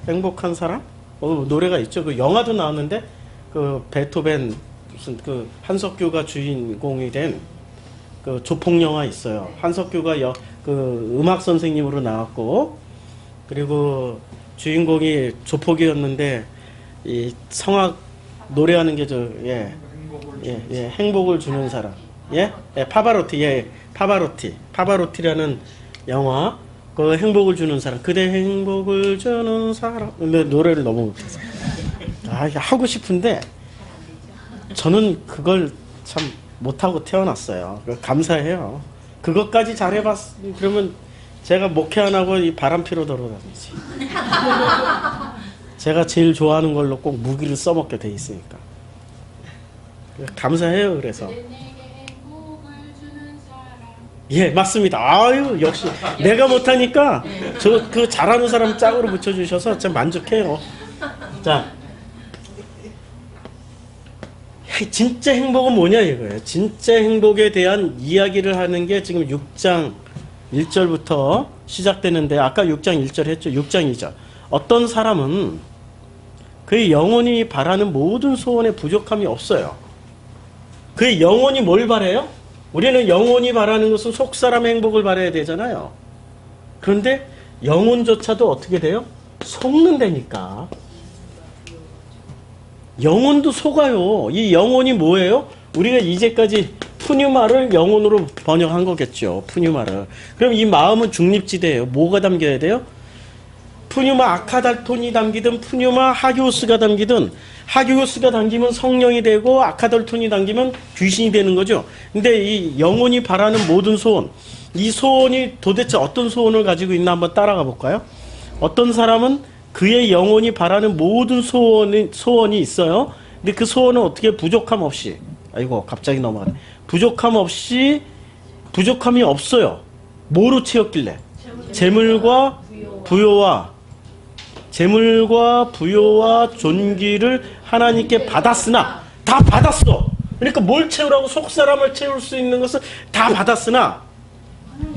A: 행복한 사람? 노래가 있죠. 그 영화도 나왔는데, 그 베토벤 무슨 그 한석규가 주인공이 된 그 조폭 영화 있어요. 한석규가 그 음악 선생님으로 나왔고, 그리고 주인공이 조폭이었는데 이 성악 노래하는 게 행복을 주는 사람. 파바로티라는 영화. 그 행복을 주는 사람. 그대 행복을 주는 사람. 근데 노래를 너무 못해서. 하고 싶은데 저는 그걸 참 못하고 태어났어요. 감사해요. 그것까지 그러면 제가 목회 안 하고 이 바람피로 돌아다니지. 제가 제일 좋아하는 걸로 꼭 무기를 써먹게 돼 있으니까. 감사해요. 그래서. 예, 맞습니다. 아유, 역시 내가 못하니까 그 잘하는 사람 짝으로 붙여주셔서 참 만족해요. 자, 진짜 행복은 뭐냐 이거예요. 진짜 행복에 대한 이야기를 하는 게 지금 6장 1절부터 시작되는데, 아까 6장 1절 했죠. 6장 2절. 어떤 사람은 그의 영혼이 바라는 모든 소원에 부족함이 없어요. 그의 영혼이 뭘 바래요? 우리는 영혼이 바라는 것은 속사람의 행복을 바라야 되잖아요. 그런데 영혼조차도 어떻게 돼요? 속는다니까. 영혼도 속아요. 이 영혼이 뭐예요? 우리가 이제까지 푸뉴마를 영혼으로 번역한 거겠죠. 푸뉴마를. 그럼 이 마음은 중립지대예요. 뭐가 담겨야 돼요? 푸뉴마 아카달톤이 담기든 푸뉴마 하기오스가 담기든 하기오스가 담기면 성령이 되고 아카달톤이 담기면 귀신이 되는 거죠. 근데 이 영혼이 바라는 모든 소원, 이 소원이 도대체 어떤 소원을 가지고 있나 한번 따라가 볼까요? 어떤 사람은 그의 영혼이 바라는 모든 소원이 있어요. 근데 그 소원은 어떻게 부족함 없이, 아이고 갑자기 넘어가네. 부족함이 없어요. 뭐로 채웠길래? 재물과 부요와 존귀를 하나님께 받았으나, 다 받았어. 그러니까 뭘 채우라고? 속사람을 채울 수 있는 것을 다 받았으나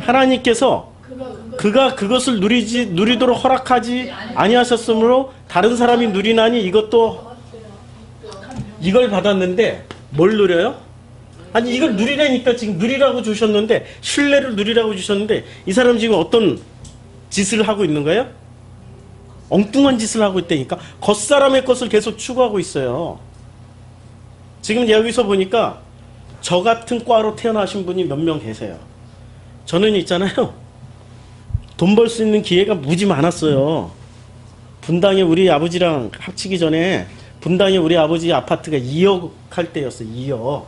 A: 하나님께서 그가 그것을 누리도록 허락하지 아니하셨으므로 다른 사람이 누리나니 이걸 받았는데 뭘 누려요? 아니 이걸 누리라니까 지금 누리라고 주셨는데, 신뢰를 누리라고 주셨는데 이 사람 지금 어떤 짓을 하고 있는 거예요? 엉뚱한 짓을 하고 있다니까. 겉사람의 것을 계속 추구하고 있어요. 지금 여기서 보니까 저 같은 과로 태어나신 분이 몇 명 계세요. 저는 있잖아요, 돈 벌 수 있는 기회가 무지 많았어요. 분당에 우리 아버지랑 합치기 전에 분당에 우리 아버지 아파트가 2억 할 때였어요. 2억.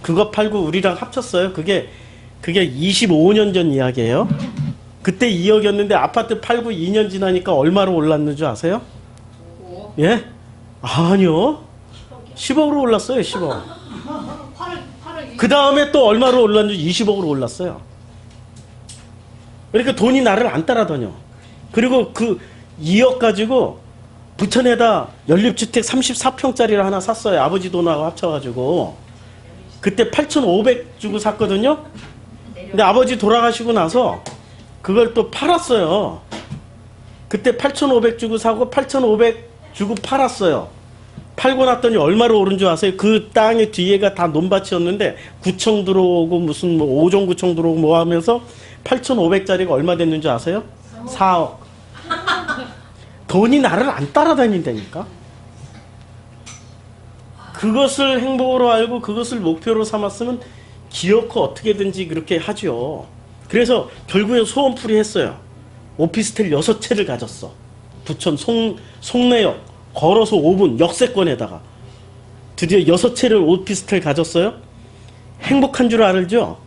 A: 그거 팔고 우리랑 합쳤어요. 그게 25년 전 이야기예요. 그때 2억이었는데 아파트 팔고 2년 지나니까 얼마로 올랐는 줄 아세요? 예? 아니요. 10억으로 올랐어요. 10억. 그 다음에 또 얼마로 올랐는지 20억으로 올랐어요. 그러니까 돈이 나를 안 따라다녀. 그리고 그 2억 가지고 부천에다 연립주택 34평짜리를 하나 샀어요. 아버지 돈하고 합쳐가지고. 그때 8,500 주고 샀거든요. 근데 아버지 돌아가시고 나서 그걸 또 팔았어요. 그때 8,500 주고 사고 8,500 주고 팔았어요. 팔고 났더니 얼마로 오른 줄 아세요? 그 땅의 뒤에가 다 논밭이었는데 구청 들어오고 무슨 뭐 5종 구청 들어오고 뭐 하면서 8,500짜리가 얼마 됐는 줄 아세요? 4억. 돈이 나를 안 따라다닌다니까. 그것을 행복으로 알고 그것을 목표로 삼았으면 기어코 어떻게든지 그렇게 하죠. 그래서 결국엔 소원풀이 했어요. 오피스텔 6채를 가졌어. 부천 송내역 걸어서 5분 역세권에다가 드디어 6채를 오피스텔 가졌어요. 행복한 줄 알죠?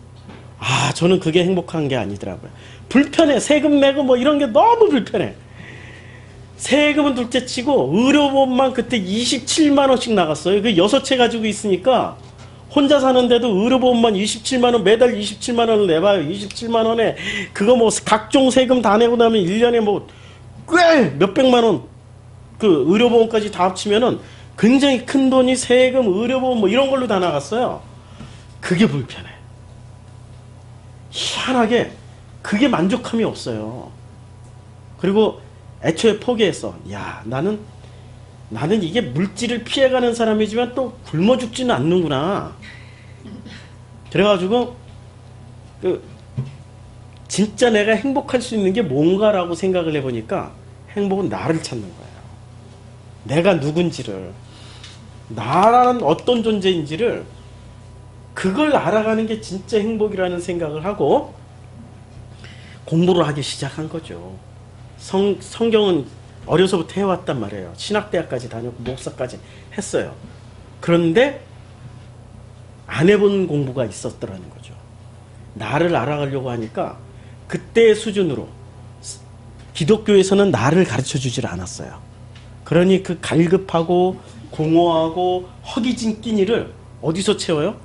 A: 아, 저는 그게 행복한 게 아니더라고요. 불편해. 세금 내고 뭐 이런 게 너무 불편해. 세금은 둘째치고 의료보험만 그때 27만 원씩 나갔어요. 그 6채 가지고 있으니까 혼자 사는데도 의료보험만 27만 원, 매달 27만 원을 내봐요. 27만 원에 그거 뭐 각종 세금 다 내고 나면 1년에 뭐 꽤 몇백만 원, 그 의료보험까지 다 합치면은 굉장히 큰 돈이 세금, 의료보험 뭐 이런 걸로 다 나갔어요. 그게 불편해. 희한하게 그게 만족함이 없어요. 그리고 애초에 포기했어. 야, 나는 이게 물질을 피해가는 사람이지만 또 굶어 죽지는 않는구나. 그래가지고 진짜 내가 행복할 수 있는 게 뭔가라고 생각을 해보니까 행복은 나를 찾는 거예요. 내가 누군지를, 나라는 어떤 존재인지를, 그걸 알아가는 게 진짜 행복이라는 생각을 하고 공부를 하기 시작한 거죠. 성경은 어려서부터 해왔단 말이에요. 신학대학까지 다녔고 목사까지 했어요. 그런데 안 해본 공부가 있었더라는 거죠. 나를 알아가려고 하니까 그때의 수준으로 기독교에서는 나를 가르쳐주질 않았어요. 그러니 그 갈급하고 공허하고 허기진 끼니를 어디서 채워요?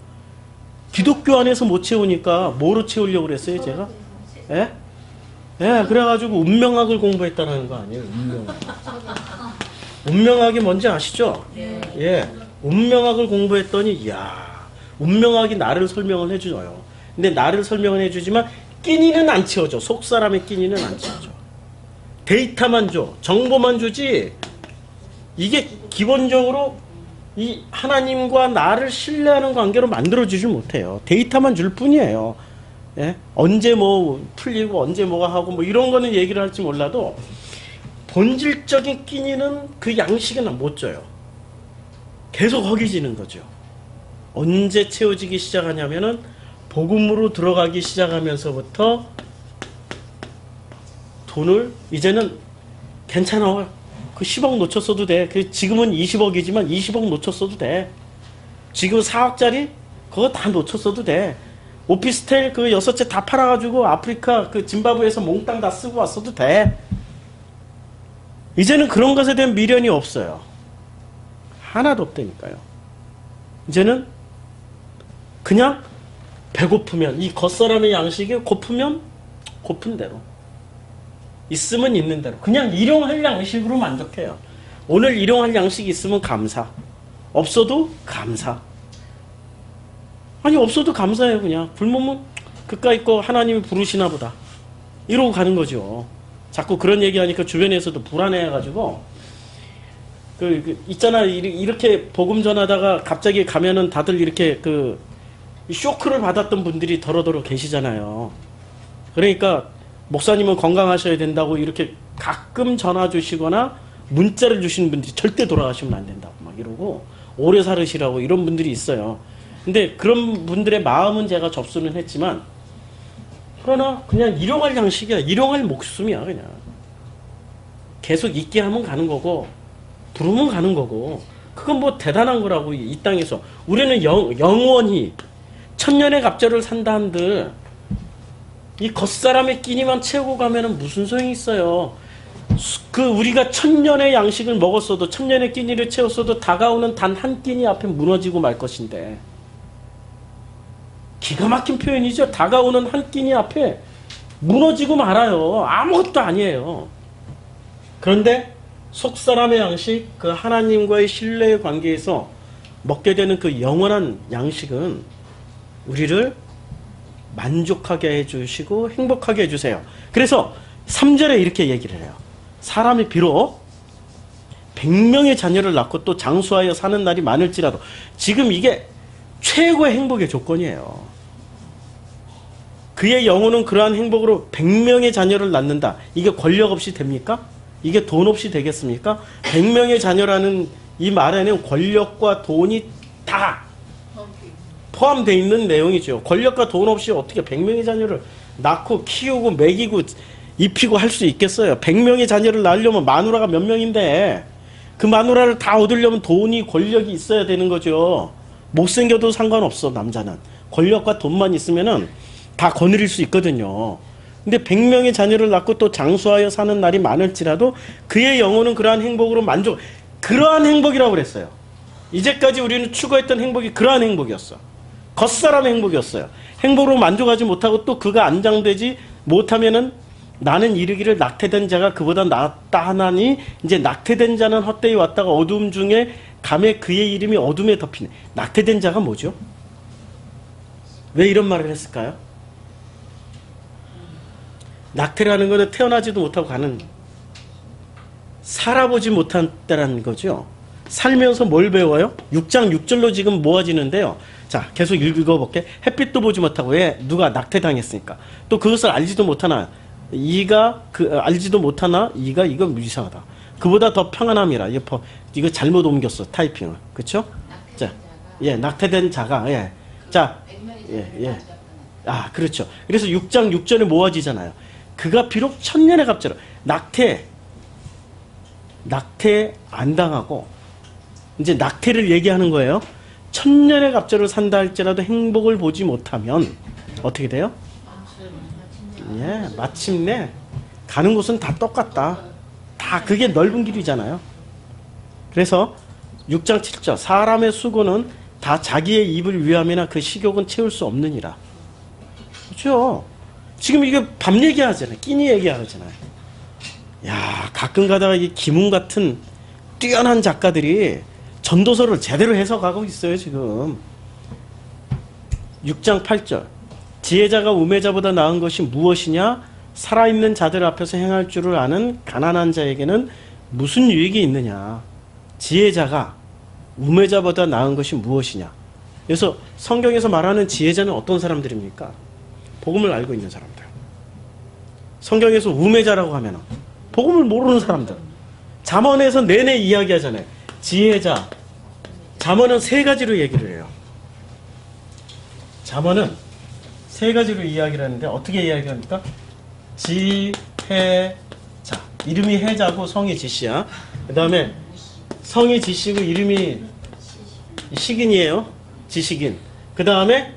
A: 기독교 안에서 못 채우니까 뭐로 채우려고 그랬어요, 제가? 예? 예, 그래가지고 운명학을 공부했다는 거 아니에요, 운명학. 운명학이 뭔지 아시죠? 예. 운명학을 공부했더니, 이야, 운명학이 나를 설명을 해줘요. 근데 나를 설명을 해주지만, 끼니는 안 채워줘. 속 사람의 끼니는 안 채워줘. 데이터만 줘. 정보만 주지. 이게 기본적으로 이 하나님과 나를 신뢰하는 관계로 만들어주지 못해요. 데이터만 줄 뿐이에요. 예? 언제 뭐 풀리고 언제 뭐가 하고 뭐 이런 거는 얘기를 할지 몰라도 본질적인 끼니는 그 양식은 못 줘요. 계속 허기지는 거죠. 언제 채워지기 시작하냐면은 복음으로 들어가기 시작하면서부터 돈을 이제는 괜찮아. 그 10억 놓쳤어도 돼. 그 지금은 20억이지만 20억 놓쳤어도 돼. 지금 4억짜리 그거 다 놓쳤어도 돼. 오피스텔 그 6채 다 팔아가지고 아프리카 그 짐바브웨에서 몽땅 다 쓰고 왔어도 돼. 이제는 그런 것에 대한 미련이 없어요. 하나도 없다니까요. 이제는 그냥 배고프면 이 겉사람의 양식이 고프면 고픈 대로 있으면 있는 대로 그냥 일용할 양식으로 만족해요. 오늘 일용할 양식이 있으면 감사. 없어도 감사. 아니 없어도 감사해요. 그냥 굶으면 그까이 거 하나님이 부르시나 보다 이러고 가는 거죠. 자꾸 그런 얘기하니까 주변에서도 불안해가지고 있잖아. 이렇게 복음 전하다가 갑자기 가면은 다들 이렇게 그 쇼크를 받았던 분들이 더러더러 계시잖아요. 그러니까 목사님은 건강하셔야 된다고 이렇게 가끔 전화 주시거나 문자를 주시는 분들이 절대 돌아가시면 안 된다고 막 이러고 오래 살으시라고 이런 분들이 있어요. 근데 그런 분들의 마음은 제가 접수는 했지만 그러나 그냥 일용할 양식이야. 일용할 목숨이야. 그냥 계속 있게 하면 가는 거고 부르면 가는 거고 그건 뭐 대단한 거라고. 이 땅에서 우리는 영원히 천년의 갑절을 산다 한들 이 겉사람의 끼니만 채우고 가면은 무슨 소용이 있어요. 그 우리가 천년의 양식을 먹었어도 천년의 끼니를 채웠어도 다가오는 단 한 끼니 앞에 무너지고 말 것인데 기가 막힌 표현이죠. 다가오는 한 끼니 앞에 무너지고 말아요. 아무것도 아니에요. 그런데 속사람의 양식, 그 하나님과의 신뢰의 관계에서 먹게 되는 그 영원한 양식은 우리를 만족하게 해주시고 행복하게 해주세요. 그래서 3절에 이렇게 얘기를 해요. 사람이 비록 100명의 자녀를 낳고 또 장수하여 사는 날이 많을지라도 지금 이게 최고의 행복의 조건이에요. 그의 영혼은 그러한 행복으로 100명의 자녀를 낳는다. 이게 권력 없이 됩니까? 이게 돈 없이 되겠습니까? 100명의 자녀라는 이 말에는 권력과 돈이 다 포함되어 있는 내용이죠. 권력과 돈 없이 어떻게 100명의 자녀를 낳고 키우고 먹이고 입히고 할 수 있겠어요? 100명의 자녀를 낳으려면 마누라가 몇 명인데 그 마누라를 다 얻으려면 돈이 권력이 있어야 되는 거죠. 못생겨도 상관없어. 남자는 권력과 돈만 있으면은 다 거느릴 수 있거든요. 근데 100명의 자녀를 낳고 또 장수하여 사는 날이 많을지라도 그의 영혼은 그러한 행복으로 만족. 그러한 행복이라고 그랬어요. 이제까지 우리는 추구했던 행복이 그러한 행복이었어. 겉사람의 행복이었어요. 행복으로 만족하지 못하고 또 그가 안장되지 못하면은 나는 이르기를 낙태된 자가 그보다 낫다 하나니 이제 낙태된 자는 헛되이 왔다가 어둠 중에 감에 그의 이름이 어둠에 덮이네. 낙태된 자가 뭐죠? 왜 이런 말을 했을까요? 낙태라는 것은 태어나지도 못하고 가는, 살아보지 못한다라는 거죠. 살면서 뭘 배워요? 6장 6절로 지금 모아지는데요. 자, 계속 읽어볼게. 햇빛도 보지 못하고 왜? 누가 낙태당했으니까. 또 그것을 알지도 못하나 이가 알지도 못하나 이가 이거 이상하다. 그보다 더 평안함이라. 이거 잘못 옮겼어. 타이핑을. 그렇죠? 자, 예, 낙태된 자가 예. 자, 예. 아, 그렇죠. 그래서 6장 6절에 모아지잖아요. 그가 비록 천년의 갑절을 낙태 안 당하고 이제 낙태를 얘기하는 거예요. 천년의 갑절을 산다 할지라도 행복을 보지 못하면 어떻게 돼요? 예, 마침내 가는 곳은 다 똑같다. 다 그게 넓은 길이잖아요. 그래서 6장 7절 사람의 수고는 다 자기의 입을 위함이나 그 식욕은 채울 수 없느니라. 그렇죠? 지금 이게 밥 얘기하잖아요. 끼니 얘기하잖아요. 야, 가끔 가다가 이 김웅 같은 뛰어난 작가들이 전도서를 제대로 해석하고 있어요. 지금 6장 8절 지혜자가 우매자보다 나은 것이 무엇이냐? 살아있는 자들 앞에서 행할 줄을 아는 가난한 자에게는 무슨 유익이 있느냐? 지혜자가 우매자보다 나은 것이 무엇이냐? 그래서 성경에서 말하는 지혜자는 어떤 사람들입니까? 복음을 알고 있는 사람들. 성경에서 우매자라고 하면 복음을 모르는 사람들. 잠언에서 내내 이야기하잖아요. 지혜자. 잠언은 세 가지로 얘기를 해요. 잠언은 세 가지로 이야기를 하는데 어떻게 이야기합니까? 지혜자. 이름이 해자고 성이 지씨야. 그 다음에 성이 지씨고 이름이 식인이에요. 지식인. 그 다음에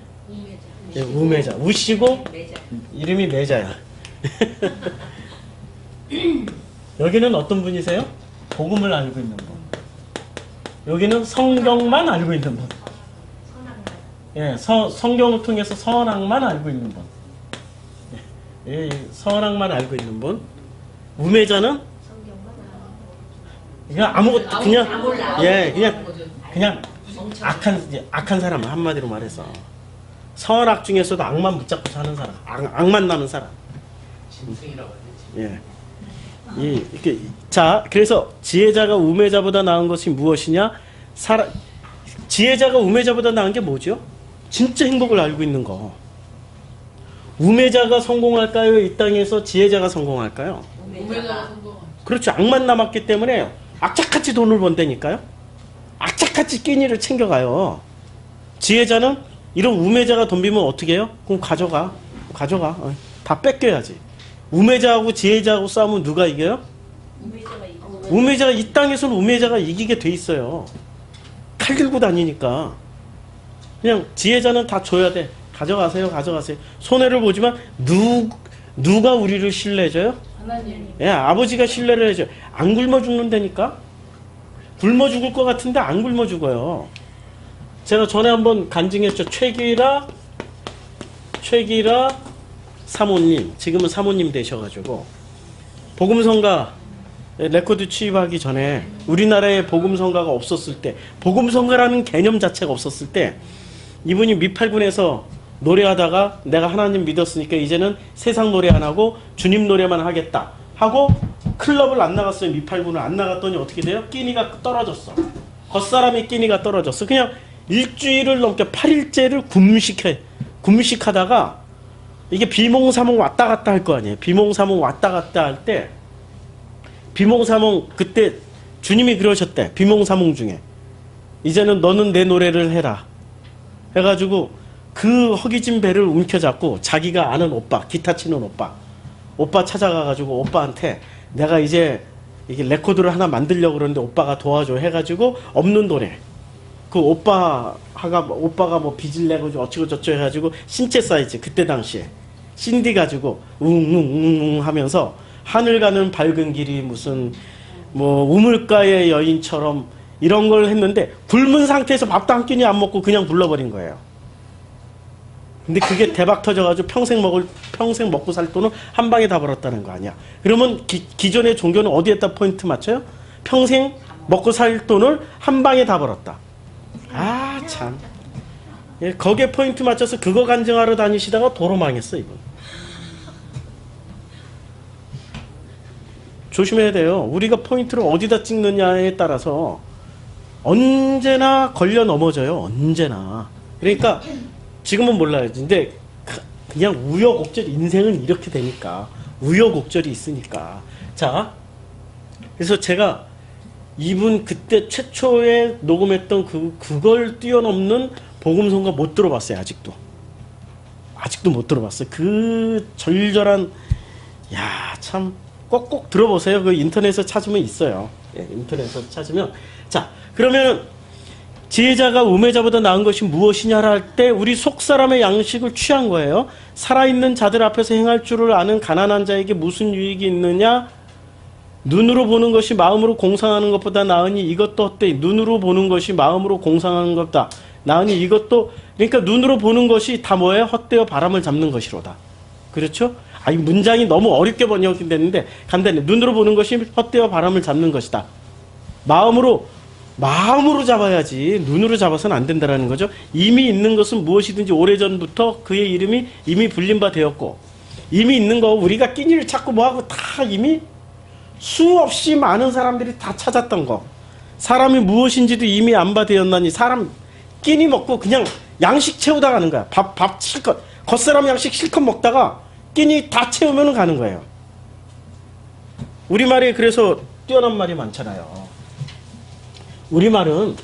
A: 우매자. 우씨고 이름이 매자야. 여기는 어떤 분이세요? 복음을 알고 있는 분. 여기는 성경만 알고 있는 분. 예, 성경을 통해서 선악만 알고 있는 분. 예, 선악만 알고 있는 분. 우매자는 그냥 아무것도 그냥 악한 사람, 한마디로 말해서 선악 중에서도 악만 붙잡고 사는 사람, 악만 남은 사람. 예. 이렇게 자, 그래서 지혜자가 우매자보다 나은 것이 무엇이냐? 지혜자가 우매자보다 나은 게 뭐죠? 진짜 행복을 알고 있는 거. 우매자가 성공할까요? 이 땅에서 지혜자가 성공할까요?
B: 우매자가 성공.
A: 그렇죠. 악만 남았기 때문에 악착같이 돈을 번다니까요. 악착같이 끼니를 챙겨가요. 지혜자는 이런 우매자가 돈 빌면 어떻게 해요? 그럼 가져가. 다 뺏겨야지. 우매자하고 지혜자하고 싸우면 누가 이겨요? 우매자가 이 땅에서는 우매자가 이기게 돼 있어요. 칼 들고 다니니까. 그냥 지혜자는 다 줘야 돼. 가져가세요. 손해를 보지만 누가 우리를 신뢰해줘요?
B: 하나님.
A: 예, 아버지가 신뢰를 해줘요. 안 굶어 죽는다니까? 굶어 죽을 것 같은데 안 굶어 죽어요. 제가 전에 한번 간증했죠. 최기라 사모님, 지금은 사모님 되셔가지고 복음성가 레코드 취입하기 전에 우리나라에 복음성가가 없었을 때, 복음성가라는 개념 자체가 없었을 때 이분이 미팔군에서 노래하다가 내가 하나님 믿었으니까 이제는 세상 노래 안 하고 주님 노래만 하겠다 하고 클럽을 안 나갔어요. 미팔군을 안 나갔더니 어떻게 돼요? 끼니가 떨어졌어. 겉사람이 끼니가 떨어졌어. 그냥 일주일을 넘게 8일째를 굶식하다가 이게 비몽사몽 왔다 갔다 할 거 아니에요. 비몽사몽 왔다 갔다 할 때 비몽사몽 그때 주님이 그러셨대. 비몽사몽 중에 이제는 너는 내 노래를 해라 해가지고 그 허기진 배를 움켜잡고 자기가 아는 오빠, 기타 치는 오빠 찾아가가지고 오빠한테 내가 이제 이게 레코드를 하나 만들려고 그러는데 오빠가 도와줘 해가지고 없는 돈에 그 오빠가 뭐 빚을 내고 어쩌고 저쩌고 해가지고 신체 사이즈 그때 당시에 CD 가지고 웅웅웅 하면서 하늘 가는 밝은 길이 무슨 뭐 우물가의 여인처럼 이런 걸 했는데 굶은 상태에서 밥도 한 끼니 안 먹고 그냥 불러버린 거예요. 근데 그게 대박 터져가지고 평생 먹고 살 돈은 한 방에 다 벌었다는 거 아니야. 그러면 기존의 종교는 어디에다 포인트 맞춰요? 평생 먹고 살 돈을 한 방에 다 벌었다. 아, 참. 예, 거기에 포인트 맞춰서 그거 간증하러 다니시다가 도로 망했어, 이분. 조심해야 돼요. 우리가 포인트를 어디다 찍느냐에 따라서 언제나 걸려 넘어져요. 언제나. 그러니까 지금은 몰라요. 근데 그냥 우여곡절, 인생은 이렇게 되니까. 우여곡절이 있으니까. 자, 그래서 제가 이분 그때 최초에 녹음했던 그걸 뛰어넘는 복음성가 못 들어봤어요. 아직도 못 들어봤어요. 그 절절한, 야, 참 꼭 들어보세요. 그 인터넷에서 찾으면 있어요. 예, 인터넷에서 찾으면. 자, 그러면 지혜자가 우매자보다 나은 것이 무엇이냐 할 때 우리 속사람의 양식을 취한 거예요. 살아있는 자들 앞에서 행할 줄을 아는 가난한 자에게 무슨 유익이 있느냐? 눈으로 보는 것이 마음으로 공상하는 것보다 나으니 이것도 헛되이. 눈으로 보는 것이 마음으로 공상하는 것보다 나으니 이것도, 그러니까 눈으로 보는 것이 다 뭐예요? 헛되어 바람을 잡는 것이로다. 그렇죠? 이 문장이 너무 어렵게 번역이 됐는데 간단해. 눈으로 보는 것이 헛되어 바람을 잡는 것이다. 마음으로 잡아야지 눈으로 잡아서는 안 된다라는 거죠. 이미 있는 것은 무엇이든지 오래전부터 그의 이름이 이미 불린 바 되었고, 이미 있는 거 우리가 끼니를 찾고 뭐하고 다 이미 수없이 많은 사람들이 다 찾았던 거, 사람이 무엇인지도 이미 안바되었나니 사람 끼니 먹고 그냥 양식 채우다 가는 거야. 밥 실컷 겉사람 양식 실컷 먹다가 끼니 다 채우면 가는 거예요. 우리말에 그래서 뛰어난 말이 많잖아요. 우리말은,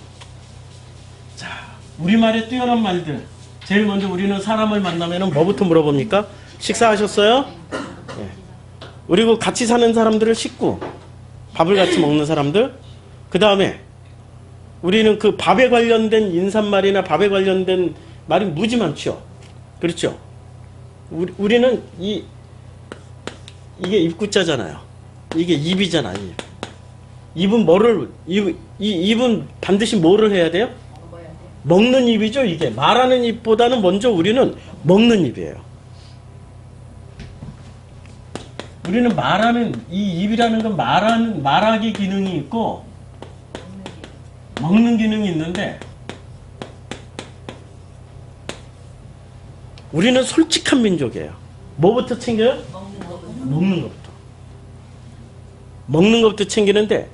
A: 자, 우리말에 뛰어난 말들. 제일 먼저 우리는 사람을 만나면 뭐부터 물어봅니까? 식사하셨어요? 네. 그리고 같이 사는 사람들을 식구, 밥을 같이 먹는 사람들, 그 다음에 우리는 그 밥에 관련된 인사말이나 밥에 관련된 말이 무지 많죠. 그렇죠? 우리는 이게 입구자잖아요. 이게 입이잖아. 입은 입은 반드시 뭐를 해야 돼요? 먹는 입이죠. 이게 말하는 입보다는 먼저 우리는 먹는 입이에요. 우리는 말하는 이 입이라는 건 말하기 기능이 있고 먹는 기능이 있는데 우리는 솔직한 민족이에요. 뭐부터 챙겨요? 먹는 것부터. 먹는 것부터 챙기는데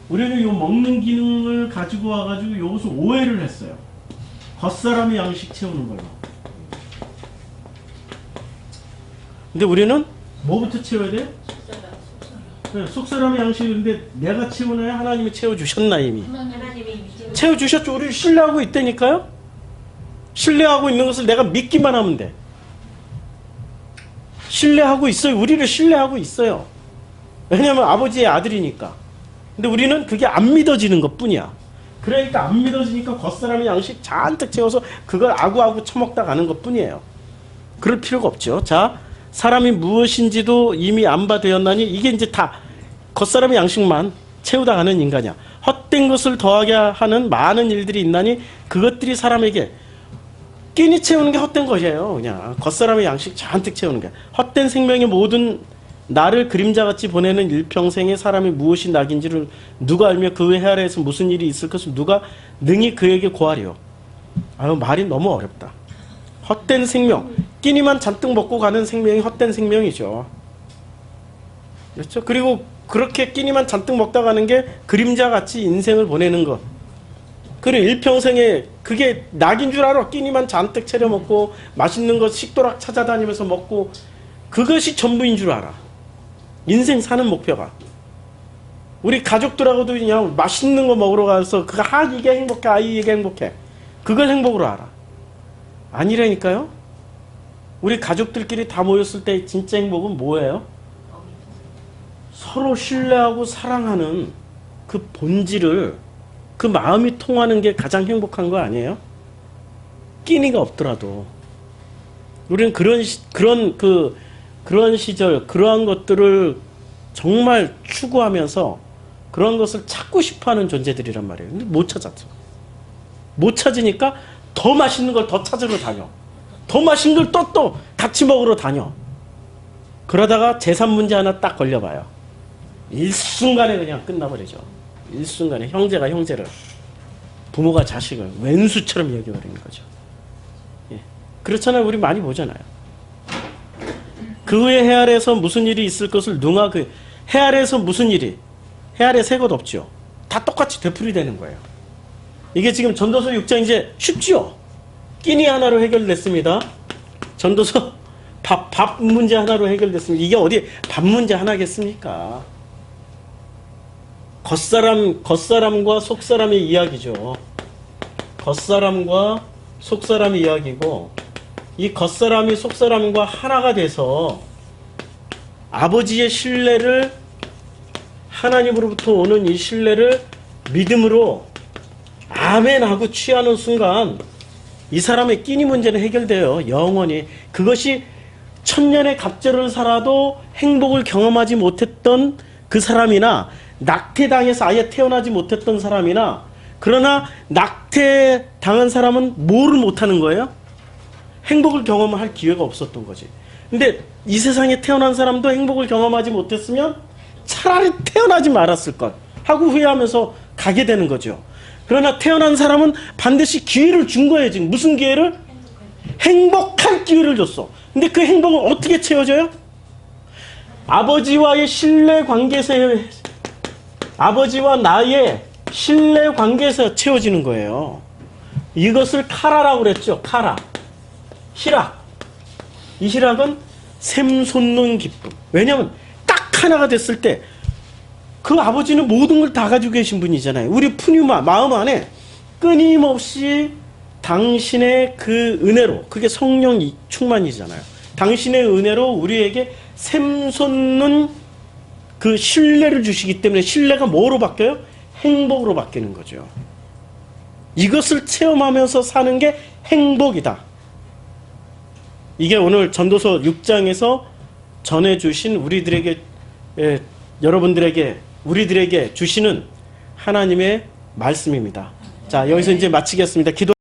A: 우리는 이 먹는 기능을 가지고 와가지고 여기서 오해를 했어요. 겉사람의 양식 채우는 걸로. 근데 우리는 뭐부터 채워야 돼요? 속사람의 양식인데 내가 채우나요? 하나님이 채워주셨나 이미? 채워주셨죠. 우리를 신뢰하고 있다니까요? 신뢰하고 있는 것을 내가 믿기만 하면 돼. 신뢰하고 있어요. 우리를 신뢰하고 있어요. 왜냐하면 아버지의 아들이니까. 근데 우리는 그게 안 믿어지는 것 뿐이야. 그러니까 안 믿어지니까 겉사람의 양식 잔뜩 채워서 그걸 아구아구 처먹다 가는 것 뿐이에요. 그럴 필요가 없죠. 자, 사람이 무엇인지도 이미 안바되었나니 이게 이제 다 겉사람의 양식만 채우다 가는 인간이야. 헛된 것을 더하게 하는 많은 일들이 있나니 그것들이 사람에게 끼니 채우는 게 헛된 것이에요. 그냥 겉사람의 양식 잔뜩 채우는 게. 헛된 생명의 모든 나를 그림자같이 보내는 일평생에 사람이 무엇이 낙인지를 누가 알며 그 해 아래에서 무슨 일이 있을 것을 누가 능히 그에게 고하리요. 아유, 말이 너무 어렵다. 헛된 생명, 끼니만 잔뜩 먹고 가는 생명이 헛된 생명이죠. 그렇죠? 그리고 그렇게 끼니만 잔뜩 먹다 가는 게 그림자같이 인생을 보내는 것. 그리고 일평생에 그게 낙인 줄 알아. 끼니만 잔뜩 차려 먹고 맛있는 것 식도락 찾아다니면서 먹고 그것이 전부인 줄 알아. 인생 사는 목표가. 우리 가족들하고도 그냥 맛있는 거 먹으러 가서 그거 이게 행복해, 이게 행복해. 그걸 행복으로 알아. 아니라니까요. 우리 가족들끼리 다 모였을 때 진짜 행복은 뭐예요? 서로 신뢰하고 사랑하는 그 본질을, 그 마음이 통하는 게 가장 행복한 거 아니에요? 끼니가 없더라도. 우리는 그런 시절, 그러한 것들을 정말 추구하면서 그런 것을 찾고 싶어 하는 존재들이란 말이에요. 근데 못 찾았어. 못 찾으니까 더 맛있는 걸 더 찾으러 다녀. 더 맛있는 걸 또 같이 먹으러 다녀. 그러다가 재산 문제 하나 딱 걸려봐요. 일순간에 그냥 끝나버리죠. 일순간에 형제가 형제를, 부모가 자식을 왼수처럼 여겨버리는 거죠. 예. 그렇잖아요. 우리 많이 보잖아요. 그 후에 해 아래에서 무슨 일이 있을 것을 누가 해 아래에서 무슨 일이, 해 아래 새 것 없죠. 다 똑같이 되풀이되는 거예요. 이게 지금 전도서 6장 이제 쉽지요. 끼니 하나로 해결됐습니다. 전도서 밥 문제 하나로 해결됐습니다. 이게 어디 밥 문제 하나겠습니까? 겉사람과 속사람의 이야기죠. 겉사람과 속사람의 이야기고, 이 겉사람이 속사람과 하나가 돼서 아버지의 신뢰를, 하나님으로부터 오는 이 신뢰를 믿음으로 아멘하고 취하는 순간 이 사람의 끼니 문제는 해결돼요. 영원히. 그것이 천년의 갑절을 살아도 행복을 경험하지 못했던 그 사람이나, 낙태당해서 아예 태어나지 못했던 사람이나, 그러나 낙태당한 사람은 뭐를 못하는 거예요? 행복을 경험할 기회가 없었던 거지. 근데 이 세상에 태어난 사람도 행복을 경험하지 못했으면 차라리 태어나지 말았을 것 하고 후회하면서 가게 되는 거죠. 그러나 태어난 사람은 반드시 기회를 준 거예요. 지금 무슨 기회를? 행복할 기회를 줬어. 근데 그 행복은 어떻게 채워져요? 아버지와의 신뢰 관계에서, 아버지와 나의 신뢰 관계에서 채워지는 거예요. 이것을 카라라고 그랬죠. 카라. 희락. 이 희락은 샘솟는 기쁨. 왜냐하면 딱 하나가 됐을 때 그 아버지는 모든 걸 다 가지고 계신 분이잖아요. 우리 푸뉴마 마음 안에 끊임없이 당신의 그 은혜로, 그게 성령 충만이잖아요. 당신의 은혜로 우리에게 샘솟는 그 신뢰를 주시기 때문에 신뢰가 뭐로 바뀌어요? 행복으로 바뀌는 거죠. 이것을 체험하면서 사는 게 행복이다. 이게 오늘 전도서 6장에서 전해주신 우리들에게, 여러분들에게, 우리들에게 주시는 하나님의 말씀입니다. 자, 여기서 이제 마치겠습니다. 기도